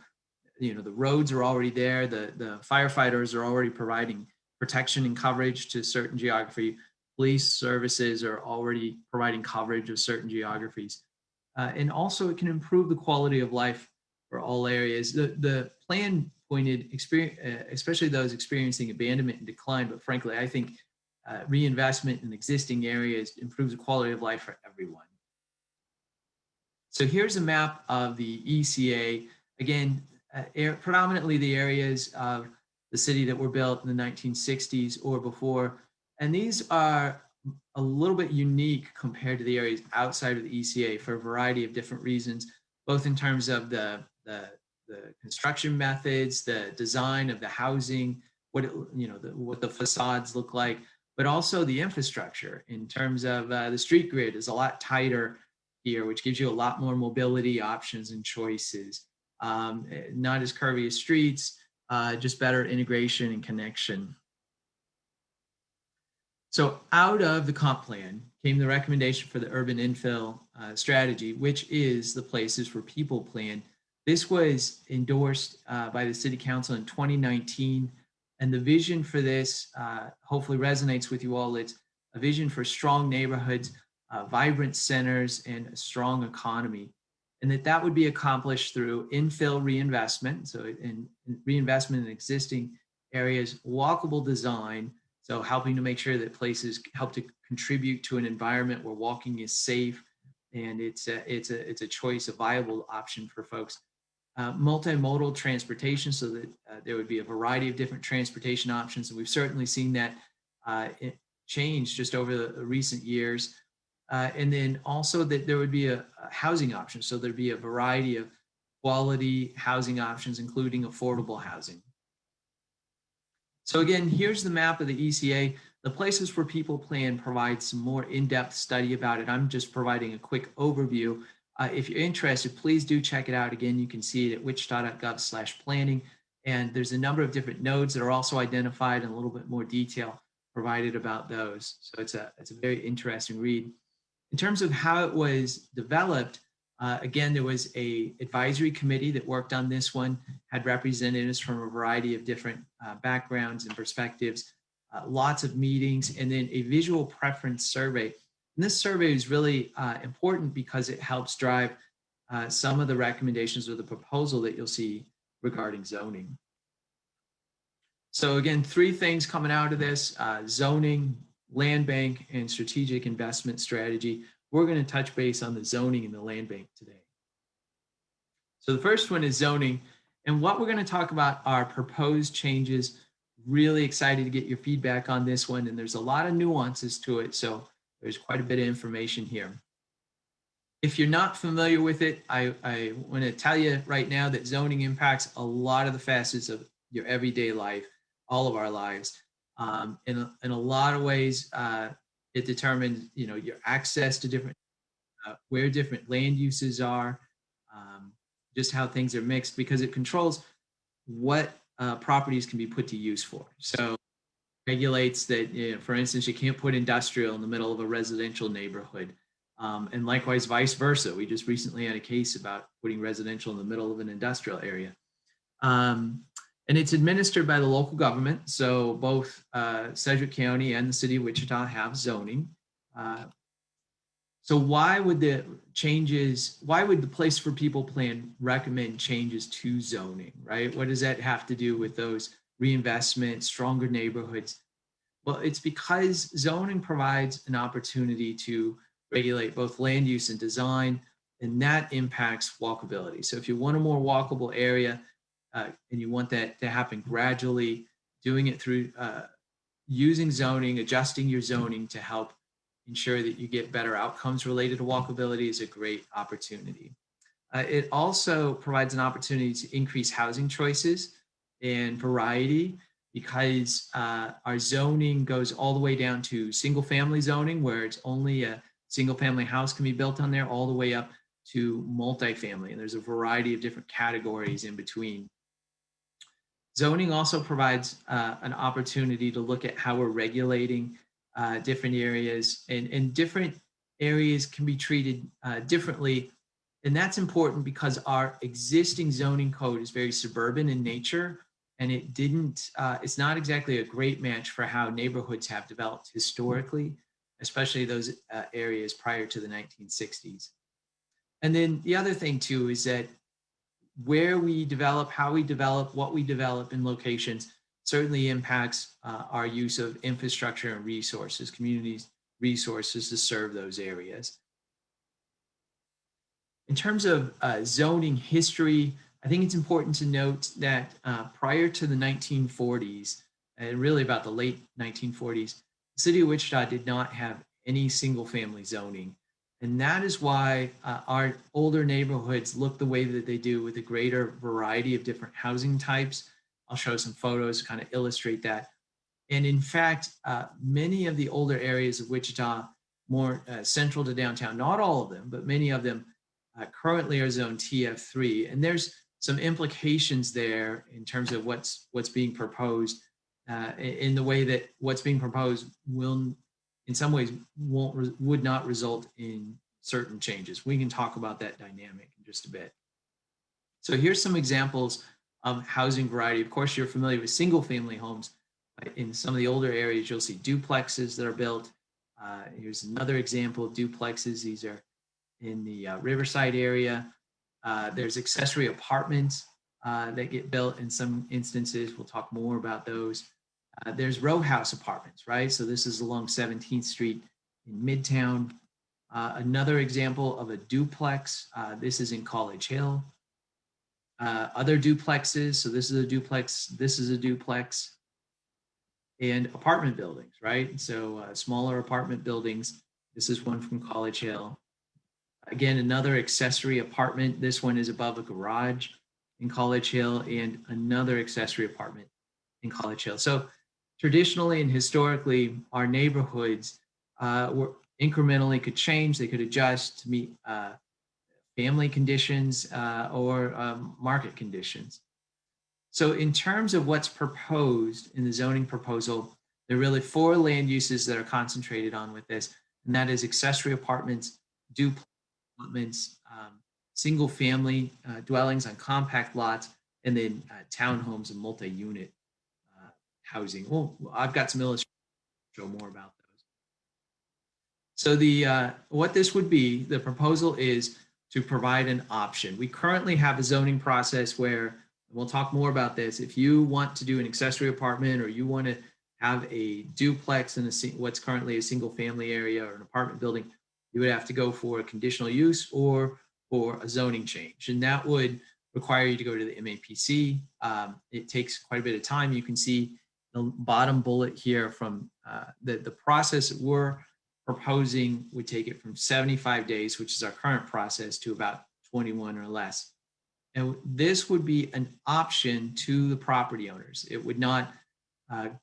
the roads are already there. The firefighters are already providing protection and coverage to certain geography. Police services are already providing coverage of certain geographies. And also it can improve the quality of life for all areas. The plan pointed, especially those experiencing abandonment and decline, but frankly, I think reinvestment in existing areas improves the quality of life for everyone. So here's a map of the ECA. Again, predominantly the areas of the city that were built in the 1960s or before. And these are a little bit unique compared to the areas outside of the ECA for a variety of different reasons, both in terms of the construction methods, the design of the housing, what the facades look like, but also the infrastructure in terms of the street grid is a lot tighter here, which gives you a lot more mobility options and choices. Not as curvy as streets, just better integration and connection. So out of the comp plan came the recommendation for the urban infill strategy, which is the Places for People plan. This was endorsed by the City Council in 2019. And the vision for this hopefully resonates with you all. It's a vision for strong neighborhoods, vibrant centers, and a strong economy. And that would be accomplished through infill reinvestment, so in reinvestment in existing areas, walkable design, so helping to make sure that places help to contribute to an environment where walking is safe and it's a choice, a viable option for folks. Multimodal transportation, so that there would be a variety of different transportation options, and we've certainly seen that change just over the recent years. And then also that there would be a housing option. So there'd be a variety of quality housing options, including affordable housing. So again, here's the map of the ECA. The Places for People plan provides some more in-depth study about it. I'm just providing a quick overview. If you're interested, please do check it out. Again, you can see it at wichita.gov/planning. And there's a number of different nodes that are also identified and a little bit more detail provided about those. So it's a very interesting read. In terms of how it was developed, again, there was an advisory committee that worked on this one, had representatives from a variety of different backgrounds and perspectives, lots of meetings, and then a visual preference survey. And this survey is really important because it helps drive some of the recommendations or the proposal that you'll see regarding zoning. So again, 3 things coming out of this: zoning, land bank, and strategic investment strategy. We're going to touch base on the zoning and the land bank today. So the first one is zoning. And what we're going to talk about are proposed changes. Really excited to get your feedback on this one. And there's a lot of nuances to it. So there's quite a bit of information here. If you're not familiar with it, I want to tell you right now that zoning impacts a lot of the facets of your everyday life, all of our lives. In a lot of ways, it determines, your access to different, where different land uses are, just how things are mixed, because it controls what properties can be put to use for. So regulates that, for instance, you can't put industrial in the middle of a residential neighborhood. And likewise, vice versa. We just recently had a case about putting residential in the middle of an industrial area. And it's administered by the local government. So both Sedgwick County and the city of Wichita have zoning. So why would the Place for People plan recommend changes to zoning, right? What does that have to do with those reinvestment, stronger neighborhoods? Well, it's because zoning provides an opportunity to regulate both land use and design, and that impacts walkability. So if you want a more walkable area and you want that to happen gradually, doing it through using zoning, adjusting your zoning to help ensure that you get better outcomes related to walkability is a great opportunity. It also provides an opportunity to increase housing choices and variety, because our zoning goes all the way down to single family zoning, where it's only a single family house can be built on there, all the way up to multifamily. And there's a variety of different categories in between. Zoning also provides an opportunity to look at how we're regulating different areas, and different areas can be treated differently. And that's important because our existing zoning code is very suburban in nature, and it's not exactly a great match for how neighborhoods have developed historically, especially those areas prior to the 1960s. And then the other thing too is that where we develop, how we develop, what we develop in locations certainly impacts our use of infrastructure and resources, communities' resources to serve those areas. In terms of zoning history, I think it's important to note that prior to the 1940s, and really about the late 1940s, the city of Wichita did not have any single family zoning. And that is why our older neighborhoods look the way that they do, with a greater variety of different housing types. I'll show some photos to kind of illustrate that. And in fact, many of the older areas of Wichita, more central to downtown, not all of them, but many of them currently are zoned TF3. And there's some implications there in terms of what's being proposed, in the way that what's being proposed will, in some ways, would not result in certain changes. We can talk about that dynamic in just a bit. So here's some examples of housing variety. Of course, you're familiar with single family homes. In some of the older areas, you'll see duplexes that are built. Here's another example of duplexes. These are in the Riverside area. There's accessory apartments that get built in some instances. We'll talk more about those. There's row house apartments, right? So this is along 17th Street in Midtown. Another example of a duplex. This is in College Hill. Other duplexes. So this is a duplex. This is a duplex. And apartment buildings, right? So smaller apartment buildings. This is one from College Hill. Again, another accessory apartment. This one is above a garage in College Hill, and another accessory apartment in College Hill. So traditionally and historically, our neighborhoods were incrementally could change. They could adjust to meet family conditions or market conditions. So in terms of what's proposed in the zoning proposal, there are really 4 land uses that are concentrated on with this, and that is accessory apartments, duplex apartments, single family dwellings on compact lots, and then townhomes and multi-unit housing. Well, I've got some illustrations to show more about those. So what this would be, the proposal is to provide an option. We currently have a zoning process where, we'll talk more about this, if you want to do an accessory apartment or you want to have a duplex in what's currently a single family area or an apartment building, you would have to go for a conditional use or for a zoning change. And that would require you to go to the MAPC. It takes quite a bit of time. You can see the bottom bullet here from the process that we're proposing would take it from 75 days, which is our current process, to about 21 or less. And this would be an option to the property owners. It would not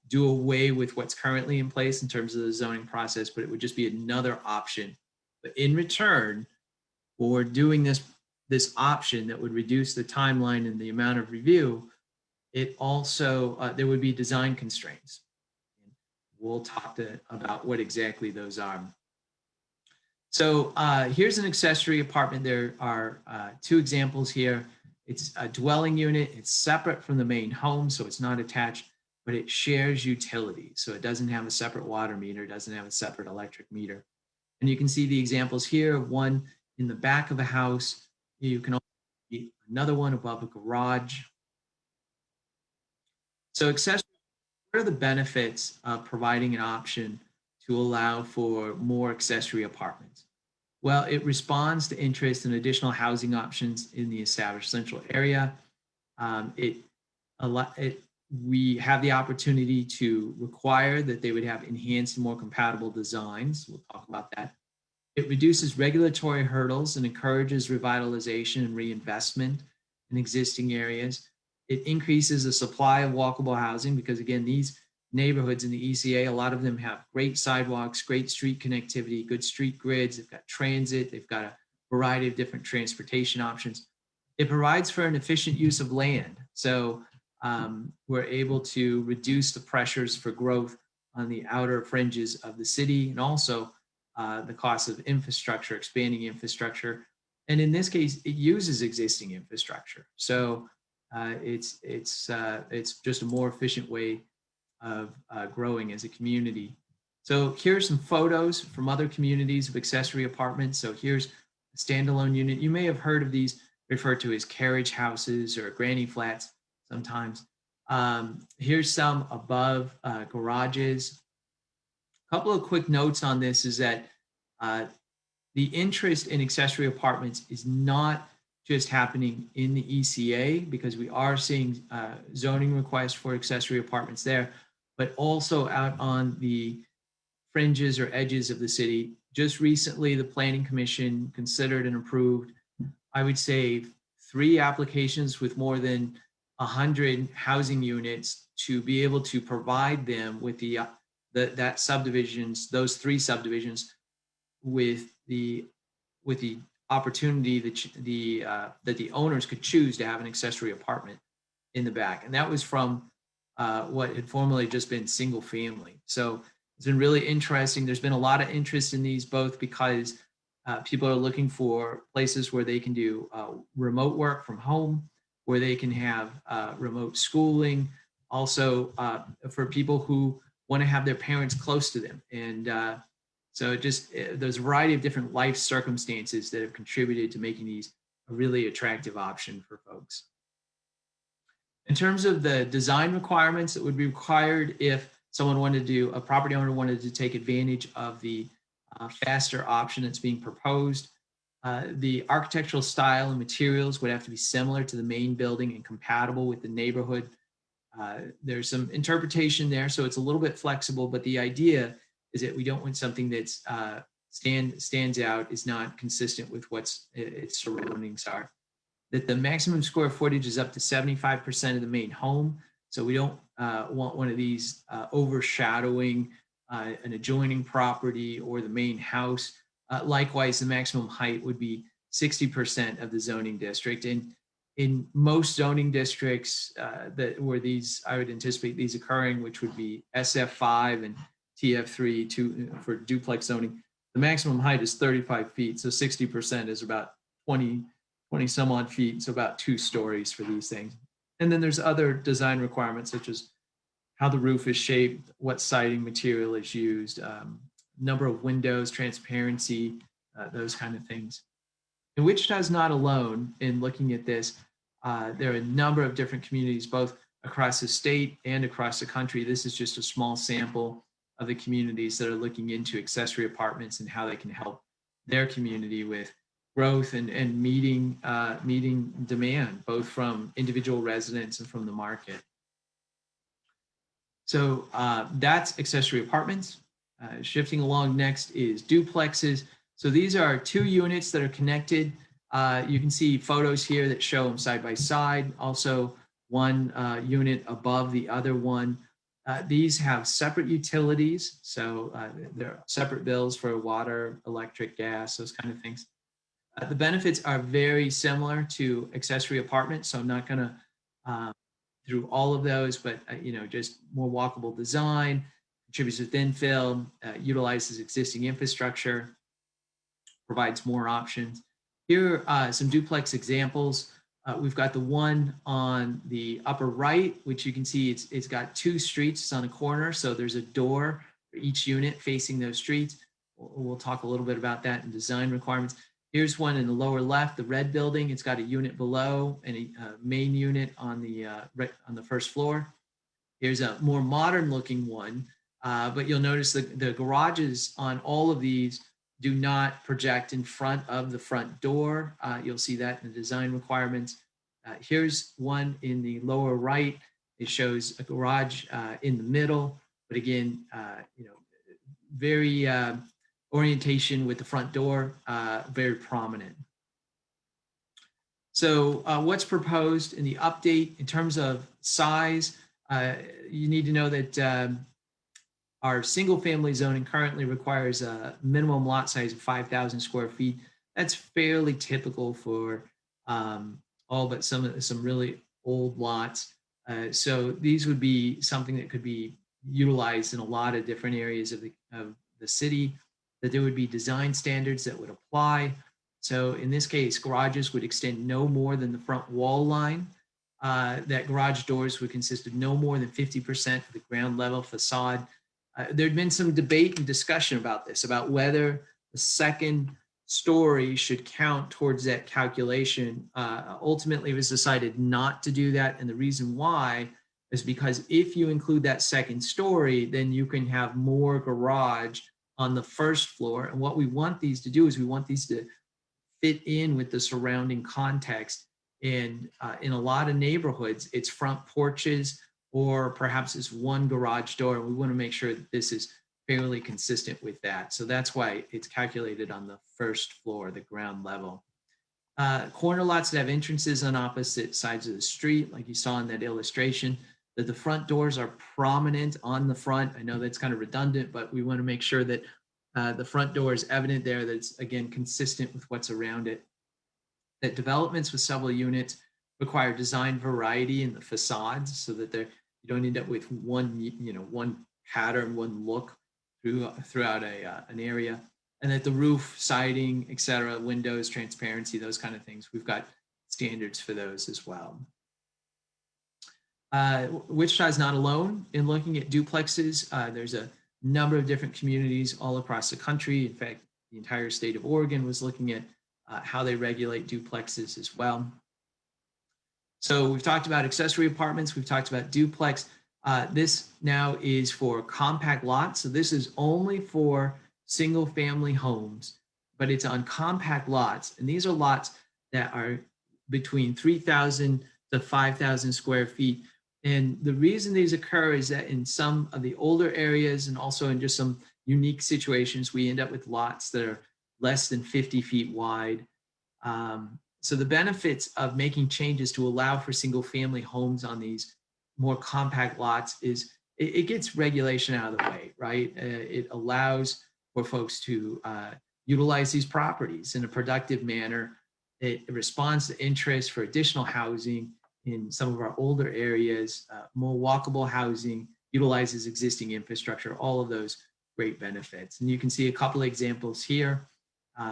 do away with what's currently in place in terms of the zoning process, but it would just be another option. But in return for doing this option that would reduce the timeline and the amount of review, it also, there would be design constraints. We'll talk about what exactly those are. So here's an accessory apartment. There are two examples here. It's a dwelling unit. It's separate from the main home, so it's not attached, but it shares utilities. So it doesn't have a separate water meter, doesn't have a separate electric meter. And you can see the examples here, one in the back of a house. You can also see another one above a garage. So accessory, what are the benefits of providing an option to allow for more accessory apartments? Well, it responds to interest in additional housing options in the established central area. We have the opportunity to require that they would have enhanced and more compatible designs. We'll talk about that. It reduces regulatory hurdles and encourages revitalization and reinvestment in existing areas. It increases the supply of walkable housing because, again, these neighborhoods in the ECA, a lot of them have great sidewalks, great street connectivity, good street grids. They've got transit. They've got a variety of different transportation options. It provides for an efficient use of land. So we're able to reduce the pressures for growth on the outer fringes of the city, and also the cost of infrastructure, expanding infrastructure. And in this case, it uses existing infrastructure. So it's just a more efficient way of growing as a community. So here's some photos from other communities of accessory apartments. So here's a standalone unit. You may have heard of these referred to as carriage houses or granny flats sometimes. Here's some above garages. A couple of quick notes on this is that the interest in accessory apartments is not just happening in the ECA, because we are seeing zoning requests for accessory apartments there, but also out on the fringes or edges of the city. Just recently, the Planning Commission considered and approved, I would say, 3 applications with more than 100 housing units to be able to provide them with that subdivisions, those 3 subdivisions, with the opportunity that the owners could choose to have an accessory apartment in the back. And that was from what had formerly just been single family. So it's been really interesting. There's been a lot of interest in these, both because people are looking for places where they can do remote work from home, where they can have remote schooling, also for people who want to have their parents close to them. And so there's a variety of different life circumstances that have contributed to making these a really attractive option for folks. In terms of the design requirements that would be required if someone wanted to, a property owner wanted to take advantage of the faster option that's being proposed, the architectural style and materials would have to be similar to the main building and compatible with the neighborhood. There's some interpretation there, so it's a little bit flexible, but the idea is that we don't want something that's stands out, is not consistent with what's its surroundings are. That the maximum square footage is up to 75% of the main home. So we don't want one of these overshadowing an adjoining property or the main house. Likewise, the maximum height would be 60% of the zoning district. And in most zoning districts where these, I would anticipate these occurring, which would be SF5 and TF3 for duplex zoning, the maximum height is 35 feet. So 60% is about 20 some odd feet. So about 2 stories for these things. And then there's other design requirements, such as how the roof is shaped, what siding material is used, number of windows, transparency, those kind of things. And Wichita is not alone in looking at this. There are a number of different communities, both across the state and across the country. This is just a small sample of the communities that are looking into accessory apartments and how they can help their community with growth and meeting demand, both from individual residents and from the market. So that's accessory apartments. Shifting along next is duplexes. So these are 2 units that are connected. You can see photos here that show them side by side. Also, one unit above the other one. These have separate utilities. So there are separate bills for water, electric, gas, those kind of things. The benefits are very similar to accessory apartments. So I'm not going to through all of those, but just more walkable design, contributes to thin film, utilizes existing infrastructure, provides more options. Here are some duplex examples. We've got the one on the upper right, which you can see it's got 2 streets. It's on a corner, so there's a door for each unit facing those streets. We'll talk a little bit about that in design requirements. Here's one in the lower left, the red building. It's got a unit below and a main unit on the first floor. Here's a more modern looking one, but you'll notice the garages on all of these do not project in front of the front door. You'll see that in the design requirements. Here's one in the lower right. It shows a garage in the middle, but again, very orientation with the front door, very prominent. So what's proposed in the update in terms of size? You need to know that our single family zoning currently requires a minimum lot size of 5,000 square feet. That's fairly typical for all but some really old lots. So these would be something that could be utilized in a lot of different areas of the city, that there would be design standards that would apply. So in this case, garages would extend no more than the front wall line. That garage doors would consist of no more than 50% of the ground level facade. There'd been some debate and discussion about this, about whether the second story should count towards that calculation. Ultimately, it was decided not to do that. And the reason why is because if you include that second story, then you can have more garage on the first floor. And what we want these to do is we want these to fit in with the surrounding context. And in a lot of neighborhoods, it's front porches, or perhaps it's one garage door. We want to make sure that this is fairly consistent with that. So that's why it's calculated on the first floor, the ground level. Corner lots that have entrances on opposite sides of the street, like you saw in that illustration, that the front doors are prominent on the front. I know that's kind of redundant, but we want to make sure that the front door is evident there, that it's, again, consistent with what's around it. That developments with several units require design variety in the facades so that you don't end up with one pattern, one look throughout an area, and that the roof, siding, etc., windows, transparency, those kind of things, we've got standards for those as well. Wichita is not alone in looking at duplexes. There's a number of different communities all across the country. In fact, the entire state of Oregon was looking at how they regulate duplexes as well. So we've talked about accessory apartments. We've talked about duplex. This now is for compact lots. So this is only for single family homes, but it's on compact lots. And these are lots that are between 3,000 to 5,000 square feet. And the reason these occur is that in some of the older areas and also in just some unique situations, we end up with lots that are less than 50 feet wide. So the benefits of making changes to allow for single family homes on these more compact lots is it gets regulation out of the way, right? It allows for folks to utilize these properties in a productive manner. It responds to interest for additional housing in some of our older areas, more walkable housing, utilizes existing infrastructure, all of those great benefits. And you can see a couple of examples here.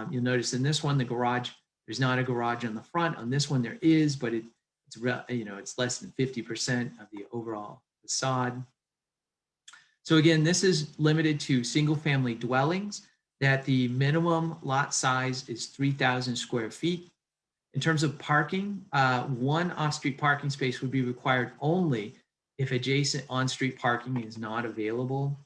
You'll notice in this one, the garage, there's not a garage on the front. On this one, there is, but it's less than 50% of the overall facade. So again, this is limited to single family dwellings that the minimum lot size is 3,000 square feet. In terms of parking, one off-street parking space would be required only if adjacent on-street parking is not available,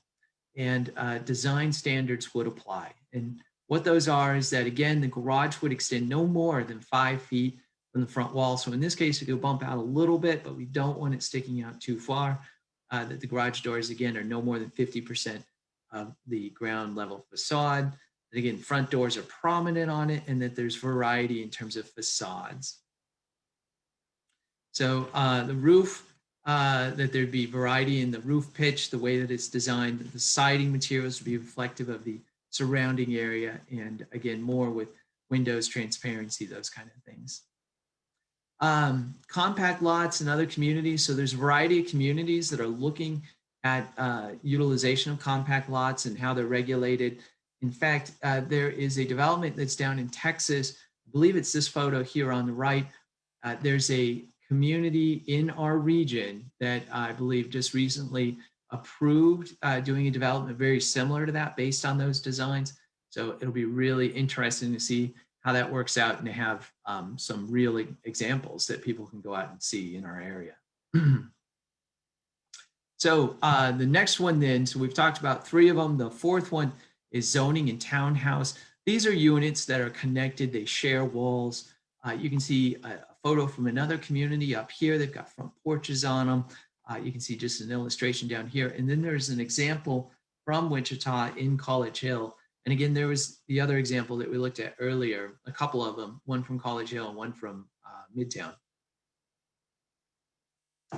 and design standards would apply. And what those are is that, again, the garage would extend no more than 5 feet from the front wall. So in this case, it could bump out a little bit, but we don't want it sticking out too far. That the garage doors, again, are no more than 50% of the ground level facade. And again, front doors are prominent on it, and that there's variety in terms of facades. So the roof, that there'd be variety in the roof pitch, the way that it's designed, the siding materials would be reflective of the surrounding area, and again, more with windows, transparency, those kind of things. Compact lots in other communities. So there's a variety of communities that are looking at utilization of compact lots and how they're regulated. In fact, there is a development that's down in Texas. I believe it's this photo here on the right. There's a community in our region that I believe just recently approved doing a development very similar to that based on those designs. So it'll be really interesting to see how that works out and to have some real examples that people can go out and see in our area. So the next one then, so we've talked about 3 of them. The 4th one is zoning and townhouse. These are units that are connected, they share walls. You can see a photo from another community up here. They've got front porches on them. You can see just an illustration down here. And then there's an example from Wichita in College Hill. And again, there was the other example that we looked at earlier, a couple of them, one from College Hill and one from Midtown.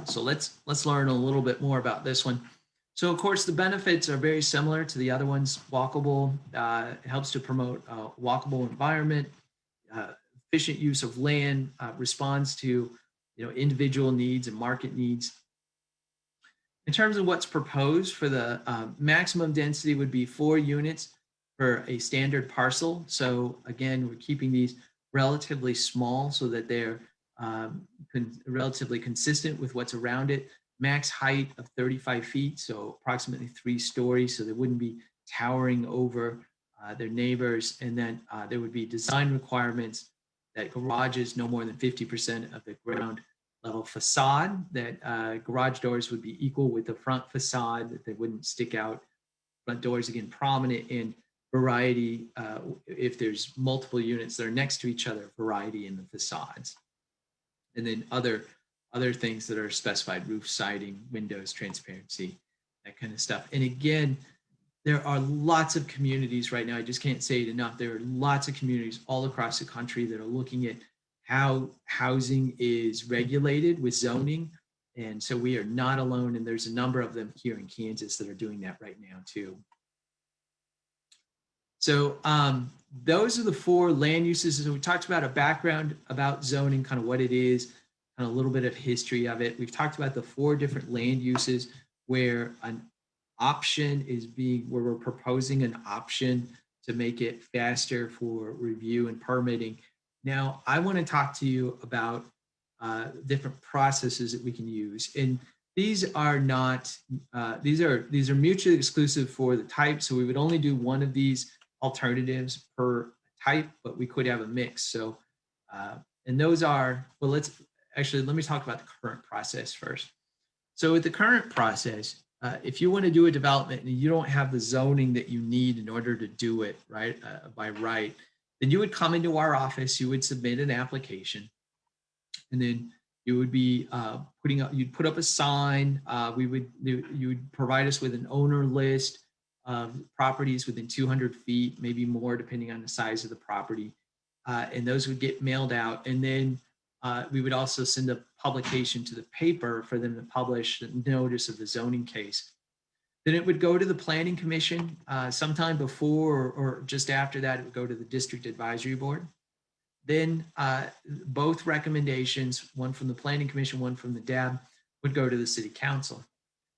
So let's learn a little bit more about this one. So of course, the benefits are very similar to the other ones. Walkable, it helps to promote a walkable environment, efficient use of land, responds to individual needs and market needs. In terms of what's proposed for the maximum density would be 4 units for a standard parcel. So again, we're keeping these relatively small so that they're relatively consistent with what's around it. Max height of 35 feet, so approximately 3 stories, so they wouldn't be towering over their neighbors. And then there would be design requirements that garages no more than 50% of the ground level facade, that garage doors would be equal with the front facade, that they wouldn't stick out. Front doors, again, prominent in variety. If there's multiple units that are next to each other, variety in the facades. And then other things that are specified, roof siding, windows, transparency, that kind of stuff. And again, there are lots of communities right now, I just can't say it enough, there are lots of communities all across the country that are looking at how housing is regulated with zoning. And so we are not alone, and there's a number of them here in Kansas that are doing that right now too. So those are the 4 land uses. So we talked about a background about zoning, kind of what it is, kind of a little bit of history of it. We've talked about the 4 different land uses where an option is where we're proposing an option to make it faster for review and permitting. Now, I want to talk to you about different processes that we can use. And these are not, these are mutually exclusive for the type. So we would only do one of these alternatives per type, but we could have a mix. So, and those are, well, let me talk about the current process first. So with the current process, if you want to do a development and you don't have the zoning that you need in order to do it by right, then you would come into our office, you would submit an application, and then you would be you'd put up a sign. You would provide us with an owner list of properties within 200 feet, maybe more depending on the size of the property. And those would get mailed out. And then we would also send a publication to the paper for them to publish the notice of the zoning case. Then it would go to the Planning Commission sometime before or just after that, it would go to the District Advisory Board. Then both recommendations, one from the Planning Commission, one from the DAB, would go to the City Council.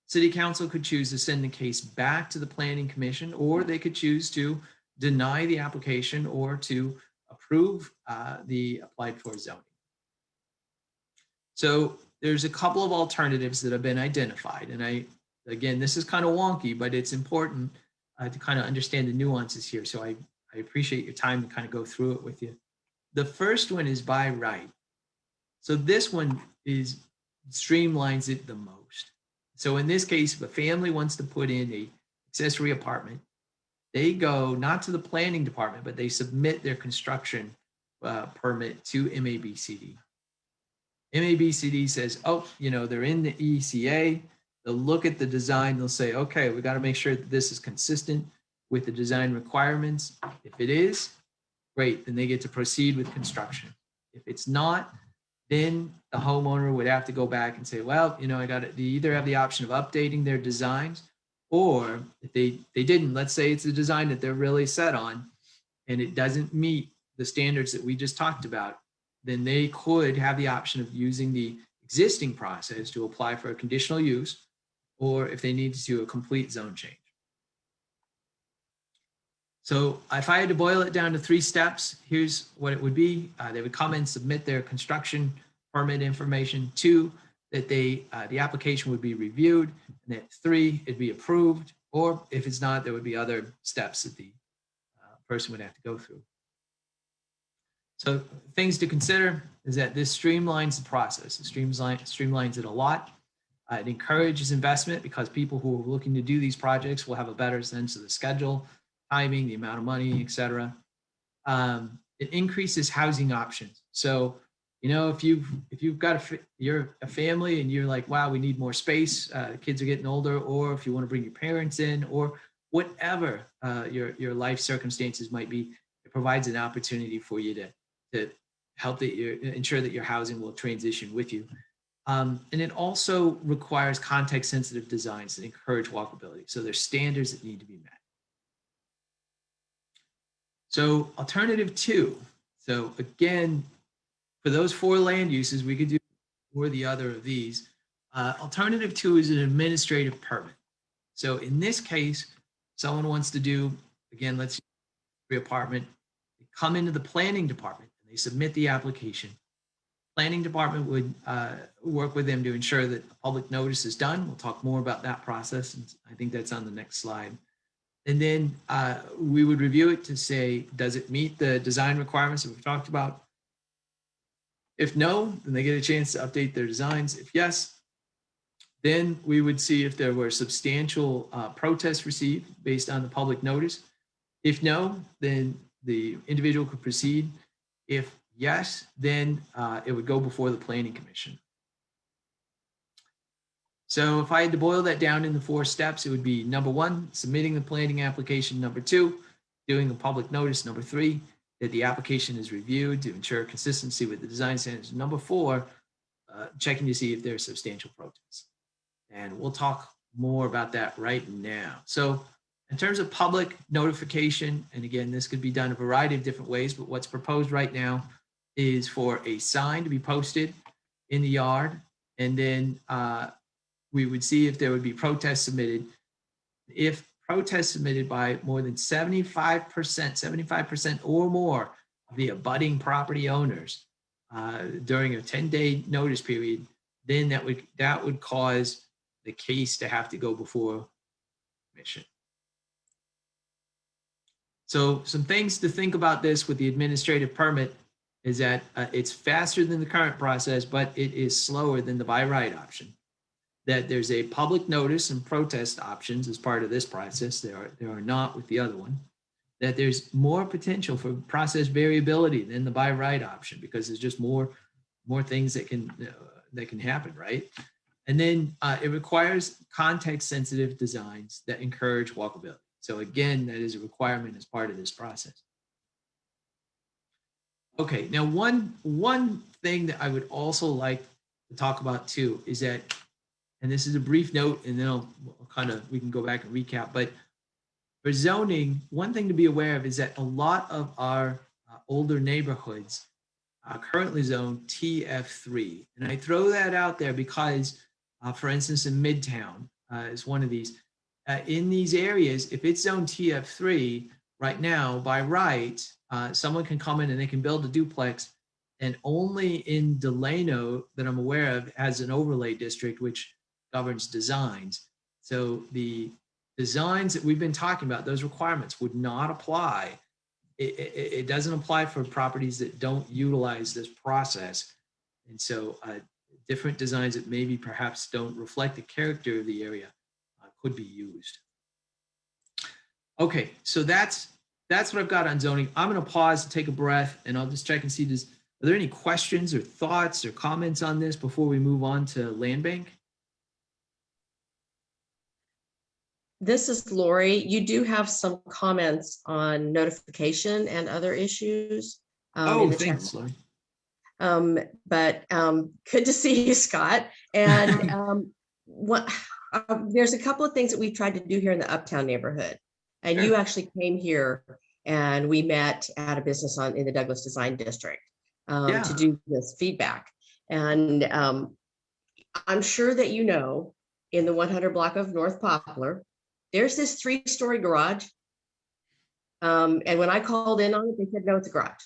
City Council could choose to send the case back to the Planning Commission, or they could choose to deny the application or to approve the applied for zoning. So there's a couple of alternatives that have been identified. And again, this is kind of wonky, but it's important to kind of understand the nuances here. So I appreciate your time to kind of go through it with you. The first one is by right. So this one streamlines it the most. So in this case, if a family wants to put in a accessory apartment, they go not to the planning department, but they submit their construction permit to MABCD. MABCD says, oh, they're in the ECA. They'll look at the design. They'll say, okay, we got to make sure that this is consistent with the design requirements. If it is, great. Then they get to proceed with construction. If it's not, then the homeowner would have to go back and say, well, they either have the option of updating their designs, or if they didn't, let's say it's a design that they're really set on and it doesn't meet the standards that we just talked about, then they could have the option of using the existing process to apply for a conditional use, or if they need to do a complete zone change. So if I had to boil it down to 3 steps, here's what it would be. They would come and submit their construction permit information. 2, that the application would be reviewed. And that 3, it'd be approved. Or if it's not, there would be other steps that the person would have to go through. So things to consider is that this streamlines the process. It streamlines it a lot. It encourages investment because people who are looking to do these projects will have a better sense of the schedule, timing, the amount of money, et cetera. It increases housing options. So, if you've got you're a family and you're like, wow, we need more space, the kids are getting older, or if you want to bring your parents in, or whatever your life circumstances might be, it provides an opportunity for you to help ensure that your housing will transition with you. And it also requires context-sensitive designs that encourage walkability. So there's standards that need to be met. So alternative 2. So again, for those 4 land uses, we could do one or the other of these. Alternative 2 is an administrative permit. So in this case, someone wants to do, again, let's say an apartment, they come into the planning department and they submit the application. Planning department would work with them to ensure that a public notice is done. We'll talk more about that process, and I think that's on the next slide. And then we would review it to say, does it meet the design requirements that we've talked about? If no, then they get a chance to update their designs. If yes, then we would see if there were substantial protests received based on the public notice. If no, then the individual could proceed. If yes, then it would go before the Planning Commission. So if I had to boil that down into 4 steps, it would be number 1, submitting the planning application. Number 2, doing a public notice. Number 3, that the application is reviewed to ensure consistency with the design standards. Number 4, checking to see if there's substantial protests. And we'll talk more about that right now. So in terms of public notification, and again, this could be done a variety of different ways, but what's proposed right now is for a sign to be posted in the yard, and then we would see if there would be protests submitted. If protests submitted by more than 75% or more of the abutting property owners during a 10-day notice period, then that would cause the case to have to go before commission. So some things to think about this with the administrative permit is that it's faster than the current process, but it is slower than the by right option. That there's a public notice and protest options as part of this process. There are not with the other one. That there's more potential for process variability than the by right option because there's just more things that can happen, right? And then it requires context-sensitive designs that encourage walkability. So again, that is a requirement as part of this process. Okay, now one thing that I would also like to talk about too is that, and this is a brief note, and then we can go back and recap, but for zoning, one thing to be aware of is that a lot of our older neighborhoods are currently zoned TF3. And I throw that out there because, for instance, in Midtown is one of these. In these areas, if it's zoned TF3 right now, by right, someone can come in and they can build a duplex, and only in Delano that I'm aware of has an overlay district which governs designs. So the designs that we've been talking about, those requirements would not apply. It doesn't apply for properties that don't utilize this process. And so different designs that maybe perhaps don't reflect the character of the area could be used. Okay, so that's what I've got on zoning. I'm going to pause and take a breath, and I'll just check and see, are there any questions or thoughts or comments on this before we move on to land bank? This is Lori. You do have some comments on notification and other issues. Oh, in the chat. thanks, Lori. But good to see you, Scott. And there's a couple of things that we've tried to do here in the Uptown neighborhood. And you actually came here and we met at a business in the Douglas Design District to do this feedback. And I'm sure that you know, in the 100 block of North Poplar, there's this 3-story garage. And when I called in on it, they said, no, it's a garage.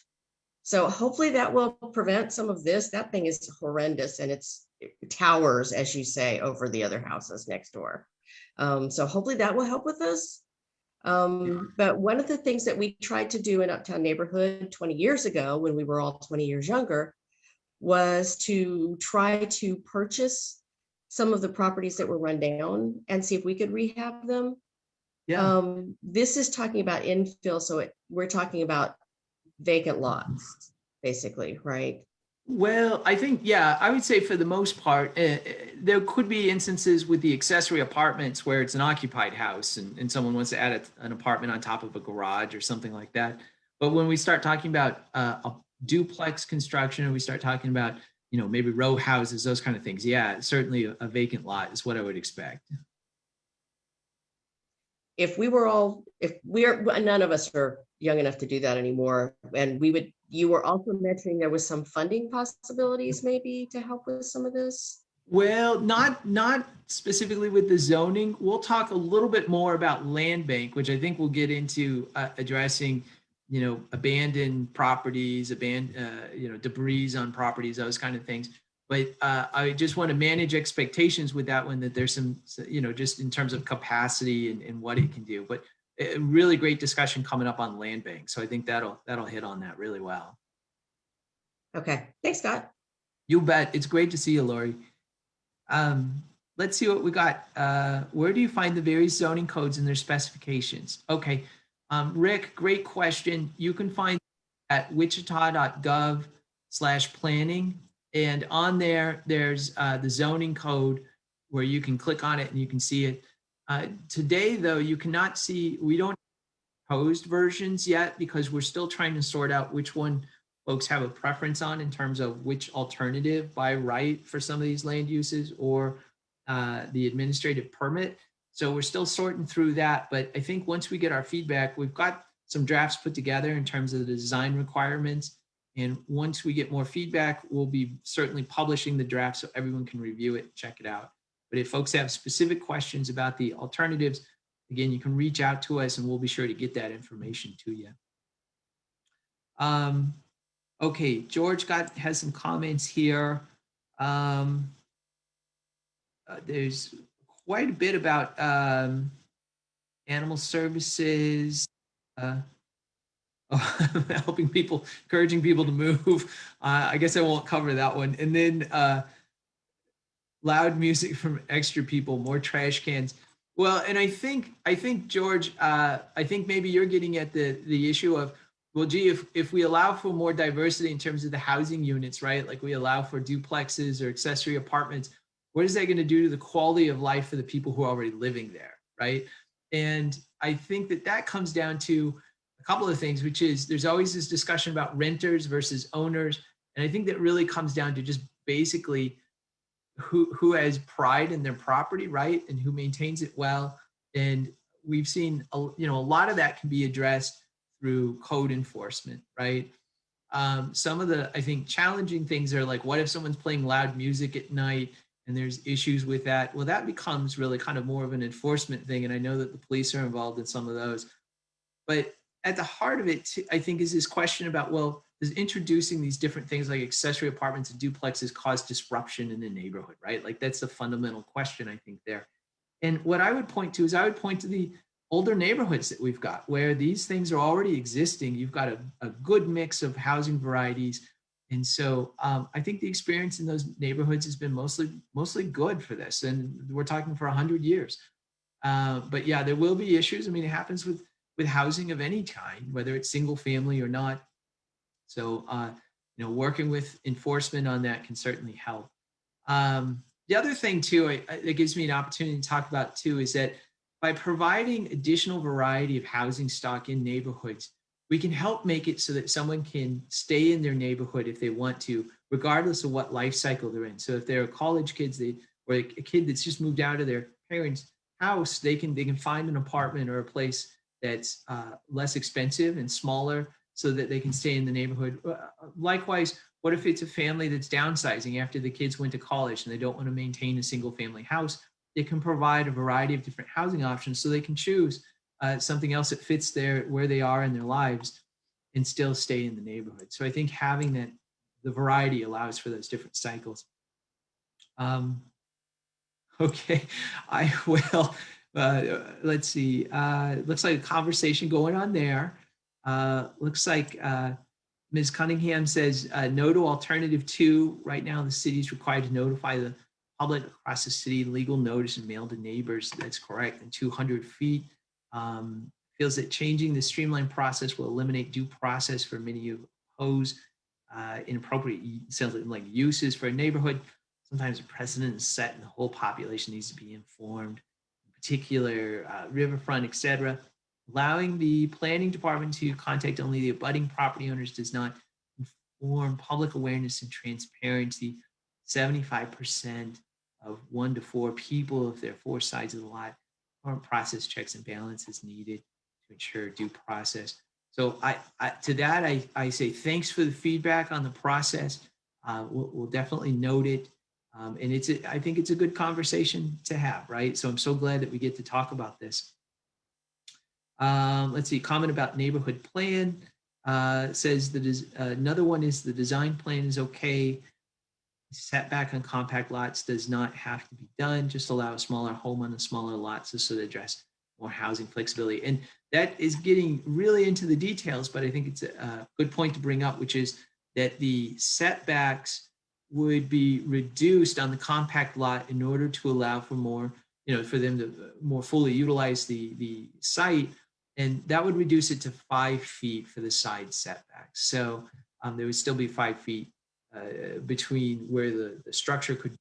So hopefully that will prevent some of this. That thing is horrendous, and it towers, as you say, over the other houses next door. So hopefully that will help with this. But one of the things that we tried to do in Uptown neighborhood 20 years ago, when we were all 20 years younger, was to try to purchase some of the properties that were run down and see if we could rehab them. Yeah. This is talking about infill, so we're talking about vacant lots, basically, right? Well, I think, yeah, I would say for the most part, there could be instances with the accessory apartments where it's an occupied house and someone wants to add an apartment on top of a garage or something like that. But when we start talking about a duplex construction, and we start talking about, maybe row houses, those kind of things, yeah, certainly a vacant lot is what I would expect. None of us are young enough to do that anymore. And you were also mentioning there was some funding possibilities maybe to help with some of this. Well, not specifically with the zoning. We'll talk a little bit more about land bank, which I think we'll get into addressing, abandoned properties, debris on properties, those kind of things. But I just want to manage expectations with that one, that there's some, just in terms of capacity and what it can do. But a really great discussion coming up on land bank. So I think that'll hit on that really well. Okay, thanks, Scott. You bet. It's great to see you, Lori. Let's see what we got. Where do you find the various zoning codes and their specifications? Okay, Rick, great question. You can find at wichita.gov/planning. And on there's the zoning code where you can click on it and you can see it. Today, though, you cannot see, we don't proposed versions yet because we're still trying to sort out which one folks have a preference on in terms of which alternative by right for some of these land uses or the administrative permit. So we're still sorting through that. But I think once we get our feedback, we've got some drafts put together in terms of the design requirements. And once we get more feedback, we'll be certainly publishing the draft so everyone can review it, check it out. But if folks have specific questions about the alternatives, again, you can reach out to us and we'll be sure to get that information to you. Okay, George has some comments here. There's quite a bit about animal services, helping people, encouraging people to move. I guess I won't cover that one. And then loud music from extra people, more trash cans. Well, and I think George, I think maybe you're getting at the issue of, well, gee, if we allow for more diversity in terms of the housing units, right? Like we allow for duplexes or accessory apartments, what is that going to do to the quality of life for the people who are already living there, right? And I think that comes down to a couple of things, which is there's always this discussion about renters versus owners. And I think that really comes down to just basically who has pride in their property, right? And who maintains it well. And we've seen, a lot of that can be addressed through code enforcement, right? Some of the, I think, challenging things are like, what if someone's playing loud music at night and there's issues with that? Well, that becomes really kind of more of an enforcement thing. And I know that the police are involved in some of those. But at the heart of it, I think, is this question about, well, does introducing these different things like accessory apartments and duplexes cause disruption in the neighborhood, right? Like that's the fundamental question, I think, there. And what I would point to is I would point to the older neighborhoods that we've got where these things are already existing. You've got a good mix of housing varieties. And so I think the experience in those neighborhoods has been mostly good for this. And we're talking for 100 years. But yeah, there will be issues. I mean, it happens with housing of any kind, whether it's single family or not. So, working with enforcement on that can certainly help. The other thing too, that gives me an opportunity to talk about too, is that by providing additional variety of housing stock in neighborhoods, we can help make it so that someone can stay in their neighborhood if they want to, regardless of what life cycle they're in. So if they're college kids, or a kid that's just moved out of their parents' house, they can find an apartment or a place that's less expensive and smaller so that they can stay in the neighborhood. Likewise, what if it's a family that's downsizing after the kids went to college and they don't want to maintain a single family house? They can provide a variety of different housing options so they can choose something else that fits where they are in their lives and still stay in the neighborhood. So I think having the variety allows for those different cycles. Okay, I will. Let's see. Looks like a conversation going on there. Looks like Ms. Cunningham says no to alternative 2. Right now, the city is required to notify the public across the city, legal notice and mail to neighbors. That's correct. And 200 feet feels that changing the streamlined process will eliminate due process for many who oppose inappropriate like uses for a neighborhood. Sometimes a precedent is set and the whole population needs to be informed, in particular riverfront, etc. Allowing the planning department to contact only the abutting property owners does not inform public awareness and transparency. 75% of 1 to 4 people, if there are 4 sides of the lot, current process checks and balances needed to ensure due process. So to that, I say thanks for the feedback on the process. We'll definitely note it. And I think it's a good conversation to have, right? So I'm so glad that we get to talk about this. Let's see, comment about neighborhood plan. Says that another one is the design plan is okay. Setback on compact lots does not have to be done. Just allow a smaller home on a smaller lot so to address more housing flexibility. And that is getting really into the details, but I think it's a good point to bring up, which is that the setbacks would be reduced on the compact lot in order to allow for more, for them to more fully utilize the site. And that would reduce it to 5 feet for the side setbacks. So there would still be 5 feet between where the structure could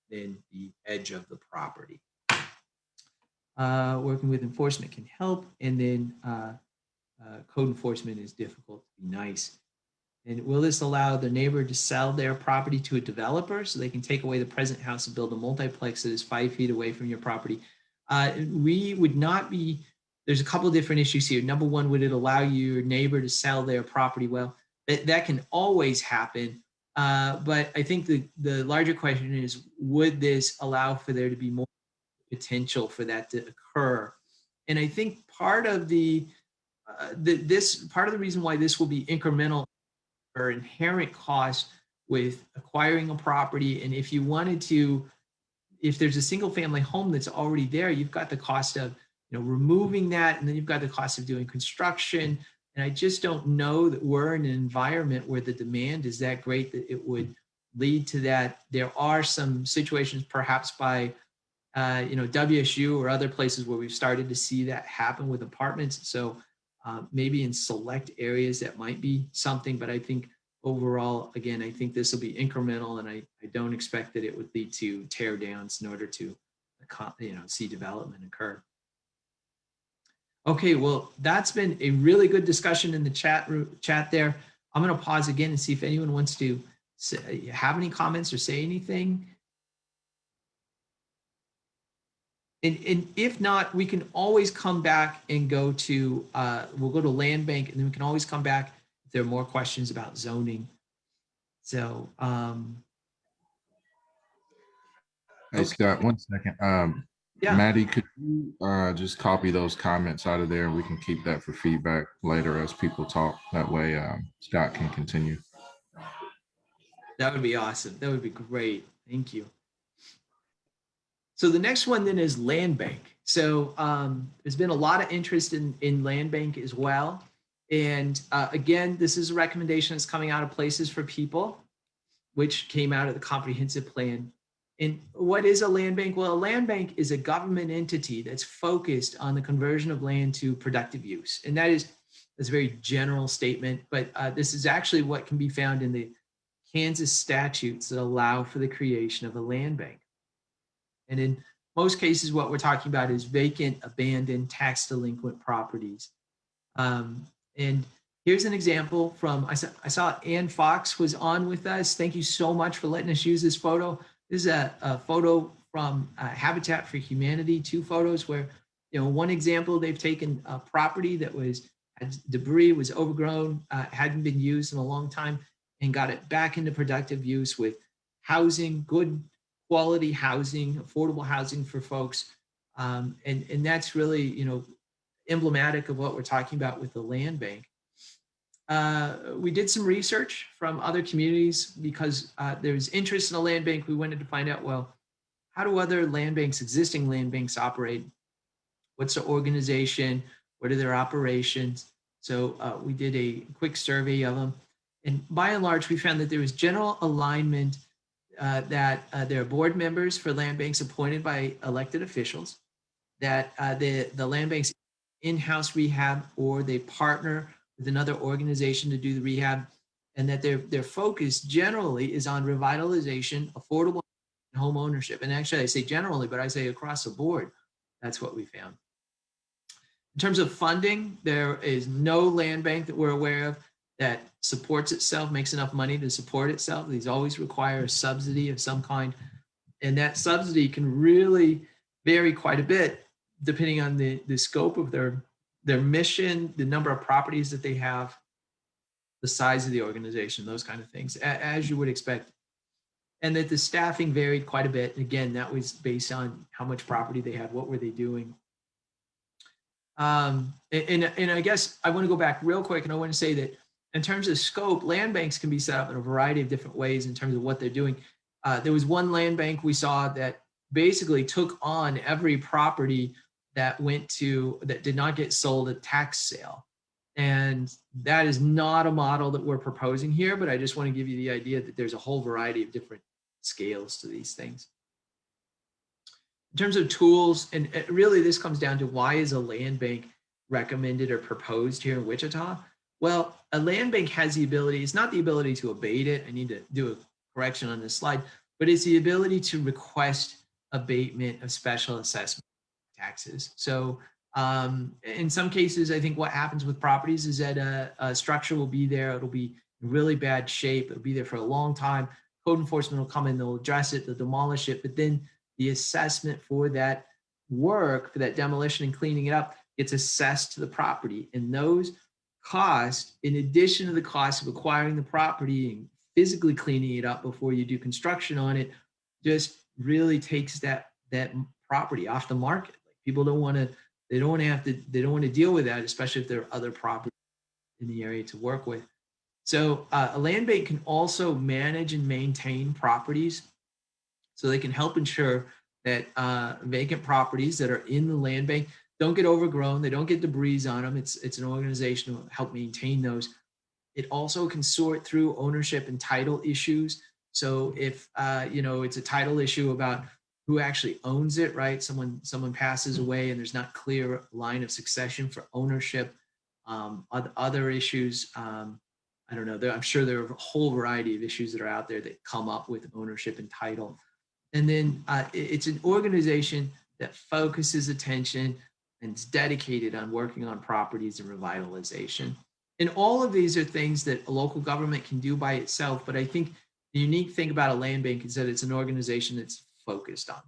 be and the edge of the property. Working with enforcement can help. And then code enforcement is difficult to be nice. And will this allow the neighbor to sell their property to a developer so they can take away the present house and build a multiplex that is 5 feet away from your property? We would not be, there's a couple of different issues here. Number one, would it allow your neighbor to sell their property? Well, that can always happen. But I think the larger question is, would this allow for there to be more potential for that to occur? And I think part of part of the reason why this will be incremental or inherent cost with acquiring a property. And if you wanted to, if there's a single family home that's already there, you've got the cost of removing that, and then you've got the cost of doing construction. And I just don't know that we're in an environment where the demand is that great that it would lead to that. There are some situations perhaps by WSU or other places where we've started to see that happen with apartments. So maybe in select areas that might be something, but I think overall, again, I think this will be incremental, and I don't expect that it would lead to tear downs in order to see development occur. Okay, well, that's been a really good discussion in the chat there. I'm going to pause again and see if anyone wants to have any comments or say anything. And if not, we can always come back and go to, we'll go to land bank, and then we can always come back if there are more questions about zoning. So, Hey, Scott, 1 second. yeah. Maddie, could you just copy those comments out of there, and we can keep that for feedback later as people talk. That way Scott can continue. That would be awesome. That would be great. Thank you. So the next one then is land bank. So there's been a lot of interest in land bank as well. And again, this is a recommendation that's coming out of Places for People, which came out of the comprehensive plan. And what is a land bank? Well, a land bank is a government entity that's focused on the conversion of land to productive use. And that's a very general statement, but this is actually what can be found in the Kansas statutes that allow for the creation of a land bank. And in most cases, what we're talking about is vacant, abandoned, tax delinquent properties. And here's an example from, I saw Ann Fox was on with us. Thank you so much for letting us use this photo. This is a photo from Habitat for Humanity, 2 photos where, one example, they've taken a property that had debris, was overgrown, hadn't been used in a long time, and got it back into productive use with housing, good quality housing, affordable housing for folks. And that's really, emblematic of what we're talking about with the land bank. We did some research from other communities because there's interest in a land bank. We wanted to find out, well, how do other land banks, existing land banks operate? What's the organization? What are their operations? So we did a quick survey of them. And by and large, we found that there was general alignment that there are board members for land banks appointed by elected officials, that the land banks in-house rehab or they partner with another organization to do the rehab, and that their focus generally is on revitalization, affordable home ownership. And actually I say generally, but I say across the board, that's what we found. In terms of funding, there is no land bank that we're aware of that supports itself, makes enough money to support itself. These always require a subsidy of some kind. And that subsidy can really vary quite a bit depending on the scope of their mission, the number of properties that they have, the size of the organization, those kind of things, as you would expect. And that the staffing varied quite a bit. And again, that was based on how much property they had, what were they doing. And I guess I want to go back real quick, and I want to say that in terms of scope, land banks can be set up in a variety of different ways in terms of what they're doing. There was one land bank we saw that basically took on every property that did not get sold at tax sale. And that is not a model that we're proposing here, but I just want to give you the idea that there's a whole variety of different scales to these things. In terms of tools, and really this comes down to why is a land bank recommended or proposed here in Wichita? Well, a land bank has the ability, it's not the ability to abate it. I need to do a correction on this slide, but it's the ability to request abatement of special assessment taxes. So in some cases, I think what happens with properties is that a structure will be there, it'll be in really bad shape, it'll be there for a long time. Code enforcement will come in, they'll address it, they'll demolish it, but then the assessment for that work, for that demolition and cleaning it up, gets assessed to the property. And those costs, in addition to the cost of acquiring the property and physically cleaning it up before you do construction on it, just really takes that property off the market. Like people don't want to deal with that, especially if there are other properties in the area to work with. So a land bank can also manage and maintain properties. So they can help ensure that vacant properties that are in the land bank don't get overgrown, they don't get debris on them. It's an organization to help maintain those. It also can sort through ownership and title issues. So if it's a title issue about who actually owns it, right? Someone passes away and there's not clear line of succession for ownership. Other issues, I don't know. I'm sure there are a whole variety of issues that are out there that come up with ownership and title. And then it's an organization that focuses attention and is dedicated on working on properties and revitalization. And all of these are things that a local government can do by itself. But I think the unique thing about a land bank is that it's an organization that's focused on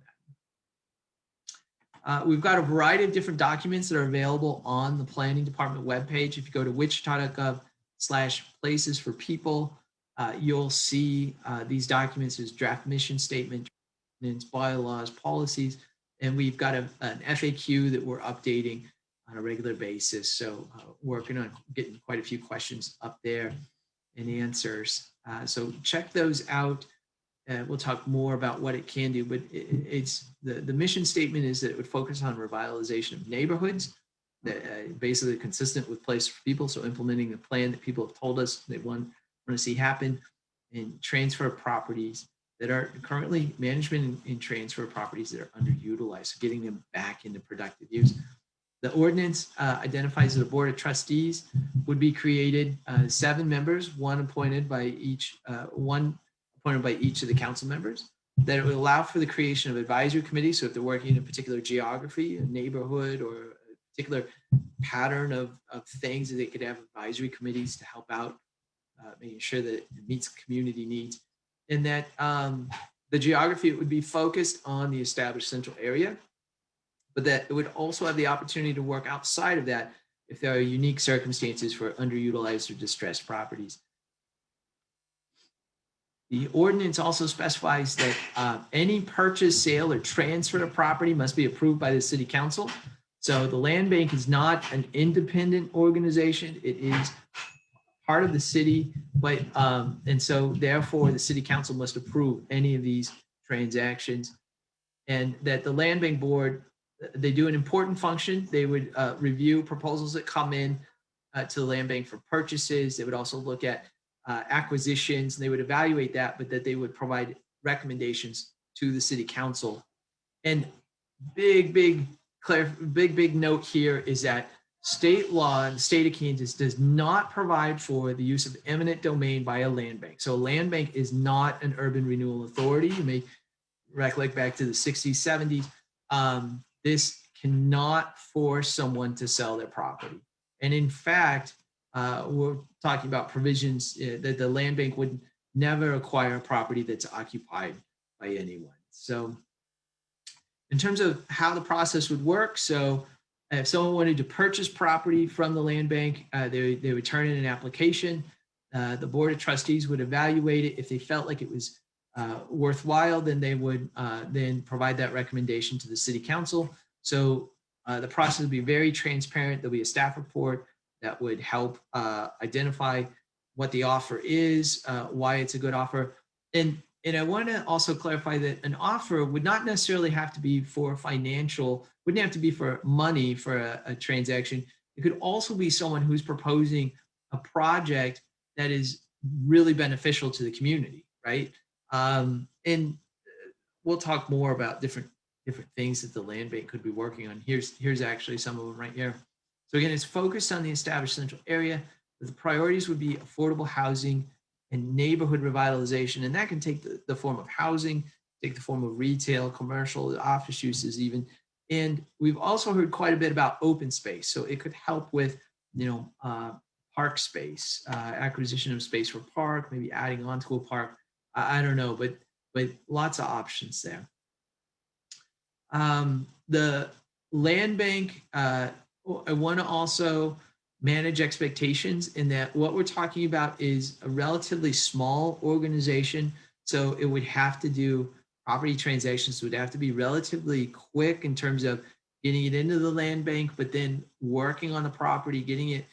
that. We've got a variety of different documents that are available on the planning department webpage. If you go to wichita.gov/places for people, you'll see these documents as draft mission statement, bylaws, policies, and we've got an FAQ that we're updating on a regular basis. So working on getting quite a few questions up there and answers. So check those out. we'll talk more about what it can do, but it's the mission statement is that it would focus on revitalization of neighborhoods, that basically consistent with Place for People. So implementing the plan that people have told us they want to see happen, and transfer of properties that are currently management and transfer of properties that are underutilized, so getting them back into productive use. The ordinance identifies that a board of trustees would be created, 7 members, one appointed by each of the council members. That it would allow for the creation of advisory committees. So if they're working in a particular geography, a neighborhood, or a particular pattern of things, that they could have advisory committees to help out, making sure that it meets community needs. And that the geography would be focused on the established central area, but that it would also have the opportunity to work outside of that if there are unique circumstances for underutilized or distressed properties. The ordinance also specifies that any purchase, sale, or transfer of property must be approved by the city council. So the land bank is not an independent organization. It is part of the city, but and so therefore the city council must approve any of these transactions. And that the land bank board, they do an important function. They would review proposals that come in to the land bank for purchases. They would also look at acquisitions, and they would evaluate that, but that they would provide recommendations to the city council. And big note here is that state law in the state of Kansas does not provide for the use of eminent domain by a land bank. So a land bank is not an urban renewal authority. You may recollect back to the 60s, 70s. This cannot force someone to sell their property. And in fact, we're talking about provisions that the land bank would never acquire a property that's occupied by anyone. So in terms of how the process would work, so if someone wanted to purchase property from the land bank, they would turn in an application. The board of trustees would evaluate it. If they felt like it was worthwhile, then they would then provide that recommendation to the city council. So the process would be very transparent. There'll be a staff report that would help identify what the offer is, why it's a good offer. And I want to also clarify that an offer would not necessarily have to be for financial, wouldn't have to be for money for a transaction. It could also be someone who's proposing a project that is really beneficial to the community, right? And we'll talk more about different things that the land bank could be working on. Here's actually some of them right here. So again, it's focused on the established central area. The priorities would be affordable housing and neighborhood revitalization. And that can take the form of housing, take the form of retail, commercial, office uses even. And we've also heard quite a bit about open space. So it could help with, park space, acquisition of space for park, maybe adding on to a park. I don't know, but lots of options there. The land bank, I want to also manage expectations in that what we're talking about is a relatively small organization. So it would have to do property transactions, would have to be relatively quick in terms of getting it into the land bank, but then working on the property, getting it,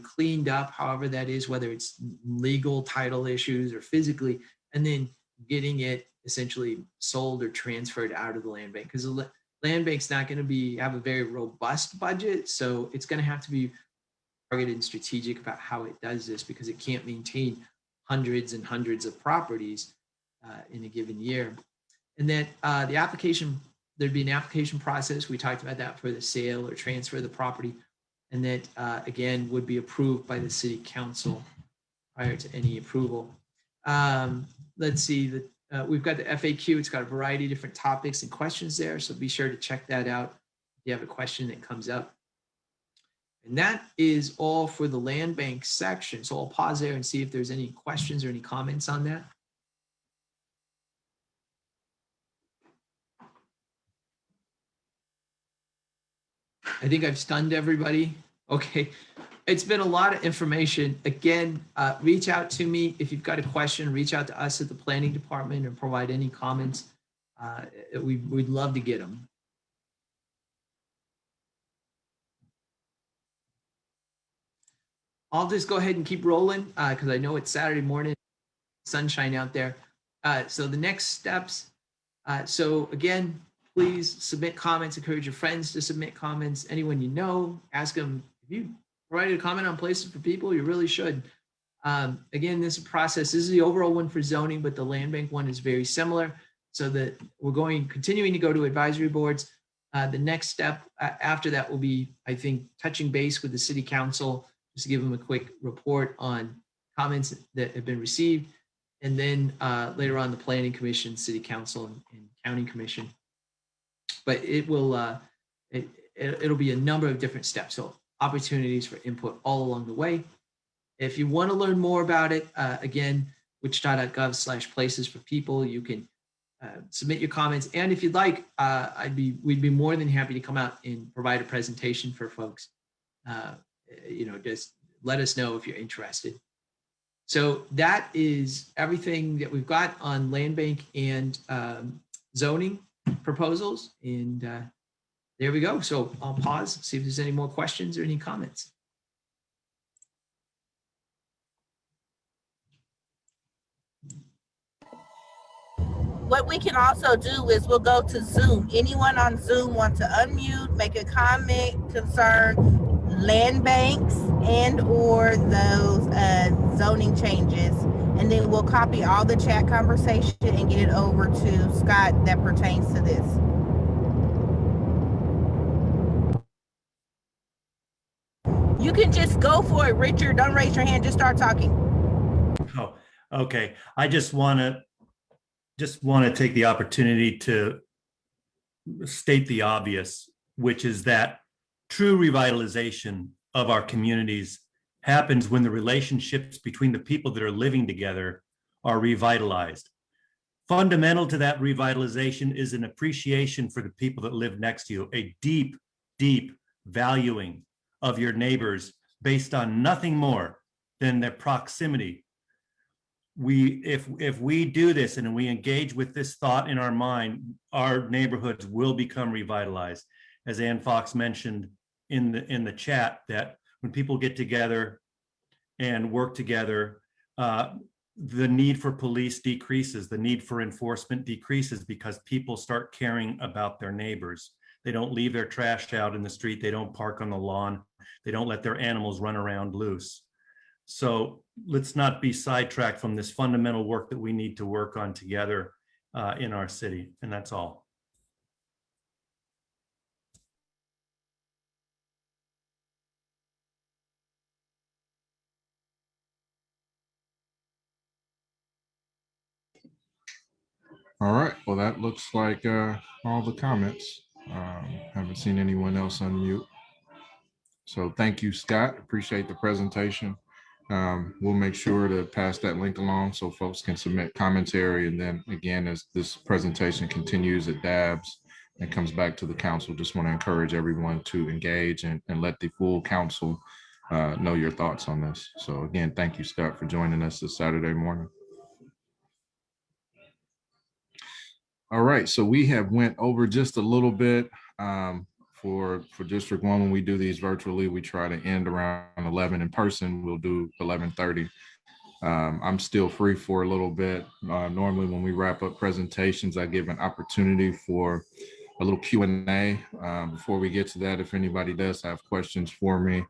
cleaned up, however that is, whether it's legal title issues or physically, and then getting it essentially sold or transferred out of the land bank. Because the land bank's not going to have a very robust budget. So it's going to have to be targeted and strategic about how it does this, because it can't maintain hundreds and hundreds of properties in a given year. And then the application, there'd be an application process. We talked about that for the sale or transfer of the property. And that, again, would be approved by the city council prior to any approval. Let's see, we've got the FAQ. It's got a variety of different topics and questions there. So be sure to check that out if you have a question that comes up. And that is all for the land bank section. So I'll pause there and see if there's any questions or any comments on that. I think I've stunned everybody. Okay. It's been a lot of information. Again, reach out to me. If you've got a question, reach out to us at the planning department and provide any comments. We'd love to get them. I'll just go ahead and keep rolling because I know it's Saturday morning, sunshine out there. So the next steps. So again, please submit comments. Encourage your friends to submit comments. Anyone you know, ask them if you provided a comment on places for people. You really should. Again, this process. This is the overall one for zoning, but the land bank one is very similar. So that we're continuing to go to advisory boards. The next step after that will be, I think, touching base with the city council, just to give them a quick report on comments that have been received. And then later on, the planning commission, city council, and county commission. But it will, it'll be a number of different steps. So opportunities for input all along the way. If you want to learn more about it, again, wichita.gov/places for people, you can submit your comments. And if you'd like, we'd be more than happy to come out and provide a presentation for folks. Just let us know if you're interested. So that is everything that we've got on land bank and zoning proposals. And there we go. So I'll pause, see if there's any more questions or any comments. What we can also do is we'll go to Zoom. Anyone on Zoom want to unmute, make a comment, concern land banks and or those zoning changes, and then we'll copy all the chat conversation and get it over to Scott that pertains to this. You can just go for it, Richard. Don't raise your hand, just start talking. Oh, okay. I just want to take the opportunity to state the obvious, which is that true revitalization of our communities happens when the relationships between the people that are living together are revitalized. Fundamental to that revitalization is an appreciation for the people that live next to you, a deep, deep valuing of your neighbors based on nothing more than their proximity. If we do this and we engage with this thought in our mind, our neighborhoods will become revitalized. As Ann Fox mentioned in the chat, that when people get together and work together, the need for police decreases, the need for enforcement decreases, because people start caring about their neighbors. They don't leave their trash out in the street. They don't park on the lawn. They don't let their animals run around loose. So let's not be sidetracked from this fundamental work that we need to work on together in our city. And that's all. All right, well, that looks like all the comments. Haven't seen anyone else unmute. So thank you, Scott. Appreciate the presentation. We'll make sure to pass that link along so folks can submit commentary. And then again, as this presentation continues at DABS and comes back to the council, just want to encourage everyone to engage and let the full council know your thoughts on this. So again, thank you, Scott, for joining us this Saturday morning. All right, so we have went over just a little bit for District 1. When we do these virtually, we try to end around 11. In person, we'll do 11:30. I'm still free for a little bit. Normally when we wrap up presentations, I give an opportunity for a little Q&A. Before we get to that, if anybody does have questions for me,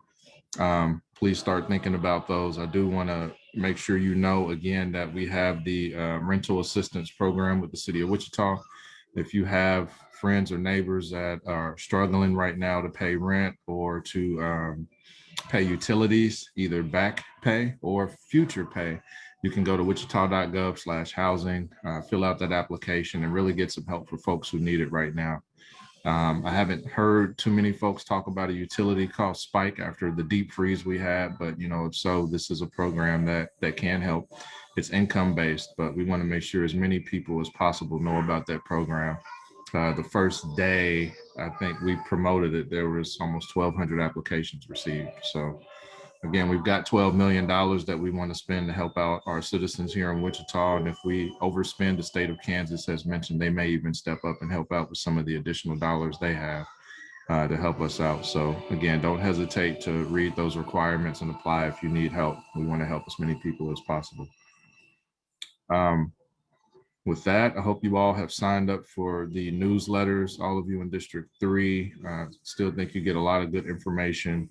please start thinking about those. I do want to make sure you know again that we have the rental assistance program with the city of Wichita. If you have friends or neighbors that are struggling right now to pay rent or to pay utilities, either back pay or future pay, you can go to wichita.gov/housing, fill out that application, and really get some help for folks who need it right now. I haven't heard too many folks talk about a utility cost spike after the deep freeze we had, but if so, this is a program that can help. It's income based, but we want to make sure as many people as possible know about that program. The first day, I think we promoted it, there was almost 1,200 applications received. So again, we've got $12 million that we want to spend to help out our citizens here in Wichita. And if we overspend, the state of Kansas has mentioned they may even step up and help out with some of the additional dollars they have to help us out. So again, don't hesitate to read those requirements and apply if you need help. We want to help as many people as possible. With that, I hope you all have signed up for the newsletters. All of you in District 3, still think you get a lot of good information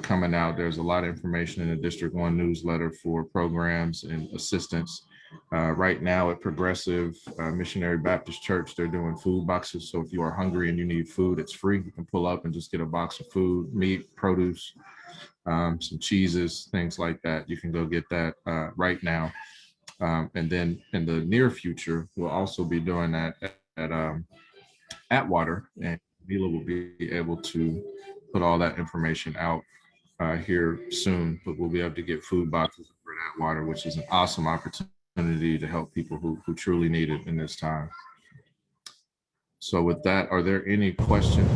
coming out. There's a lot of information in the District 1 newsletter for programs and assistance. Right now at Progressive Missionary Baptist Church, they're doing food boxes. So if you are hungry and you need food, it's free. You can pull up and just get a box of food, meat, produce, some cheeses, things like that. You can go get that right now. And then in the near future, we'll also be doing that at Atwater, and Mila will be able to put all that information out here soon. But we'll be able to get food boxes for Atwater, which is an awesome opportunity to help people who truly need it in this time. So with that, are there any questions?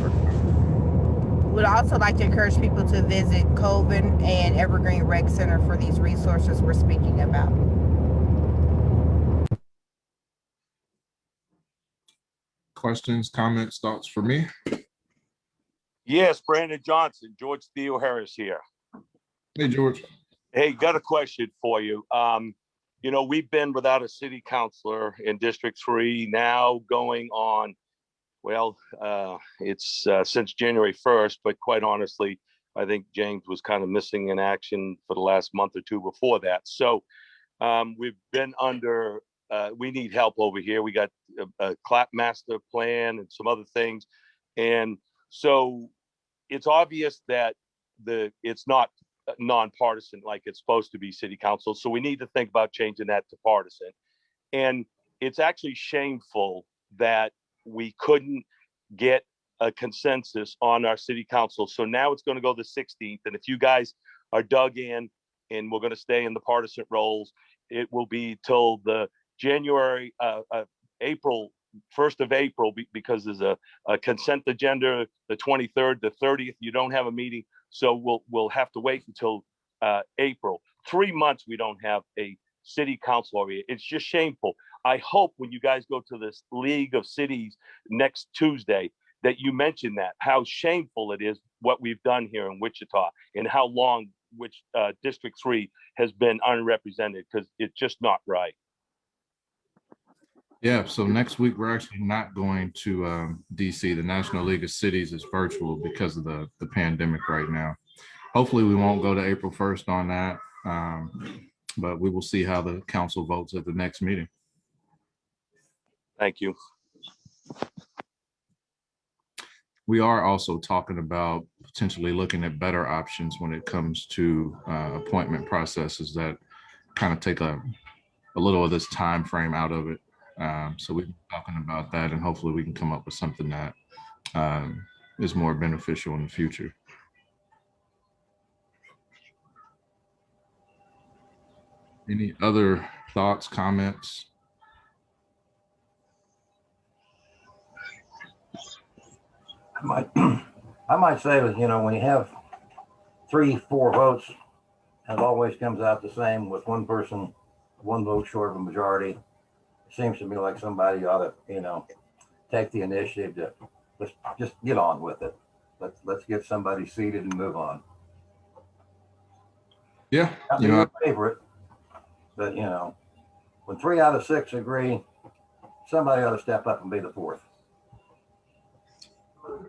Would also like to encourage people to visit Colvin and Evergreen Rec Center for these resources we're speaking about. Questions, comments, thoughts for me? Yes, Brandon Johnson, George Theo Harris here. Hey, George. Hey, got a question for you. You know, we've been without a city councilor in District 3 now going on, well, it's since January 1st, but quite honestly, I think James was kind of missing in action for the last month or two before that. So we've been under, we need help over here. We got a clap master plan and some other things. And so it's obvious that it's not nonpartisan like it's supposed to be, city council. So we need to think about changing that to partisan. And it's actually shameful that we couldn't get a consensus on our city council. So now it's going to go the 16th. And if you guys are dug in and we're going to stay in the partisan roles, it will be till the January, April, 1st of April, because there's a consent agenda, the 23rd, the 30th, you don't have a meeting. So we'll have to wait until April. 3 months we don't have a city council over here. It's just shameful. I hope when you guys go to this League of Cities next Tuesday that you mention that, how shameful it is what we've done here in Wichita and how long which District 3 has been unrepresented, because it's just not right. Yeah, so next week we're actually not going to DC. The National League of Cities is virtual because of the pandemic right now. Hopefully we won't go to April 1st on that, but we will see how the council votes at the next meeting. Thank you. We are also talking about potentially looking at better options when it comes to appointment processes that kind of take a little of this time frame out of it. So we've been talking about that, and hopefully we can come up with something that is more beneficial in the future. Any other thoughts, comments? I might say that, you know, when you have 3-4 votes, it always comes out the same with one person, one vote short of a majority. It seems to me like somebody ought to, you know, take the initiative to let's just get on with it. Let's get somebody seated and move on. Yeah, Not your favorite, but you know, when 3 out of 6 agree, somebody ought to step up and be the 4th.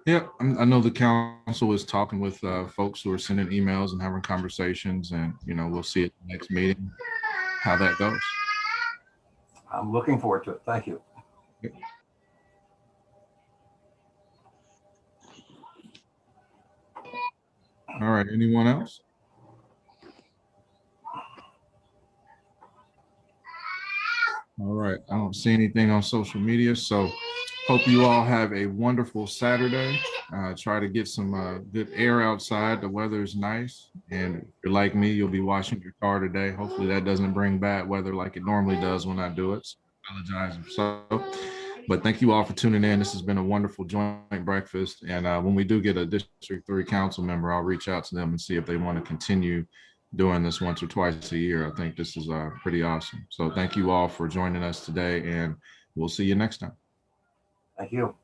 Yeah, I know the council is talking with folks who are sending emails and having conversations, and you know, we'll see at the next meeting how that goes. I'm looking forward to it. Thank you. All right, anyone else? All right, I don't see anything on social media, so hope you all have a wonderful Saturday. Try to get some good air outside. The weather is nice, and if you're like me, you'll be washing your car today. Hopefully that doesn't bring bad weather like it normally does when I do it. So I apologize if so. But thank you all for tuning in. This has been a wonderful joint breakfast. And when we do get a District 3 council member, I'll reach out to them and see if they want to continue doing this once or twice a year. I think this is pretty awesome. So thank you all for joining us today, and we'll see you next time. Thank you.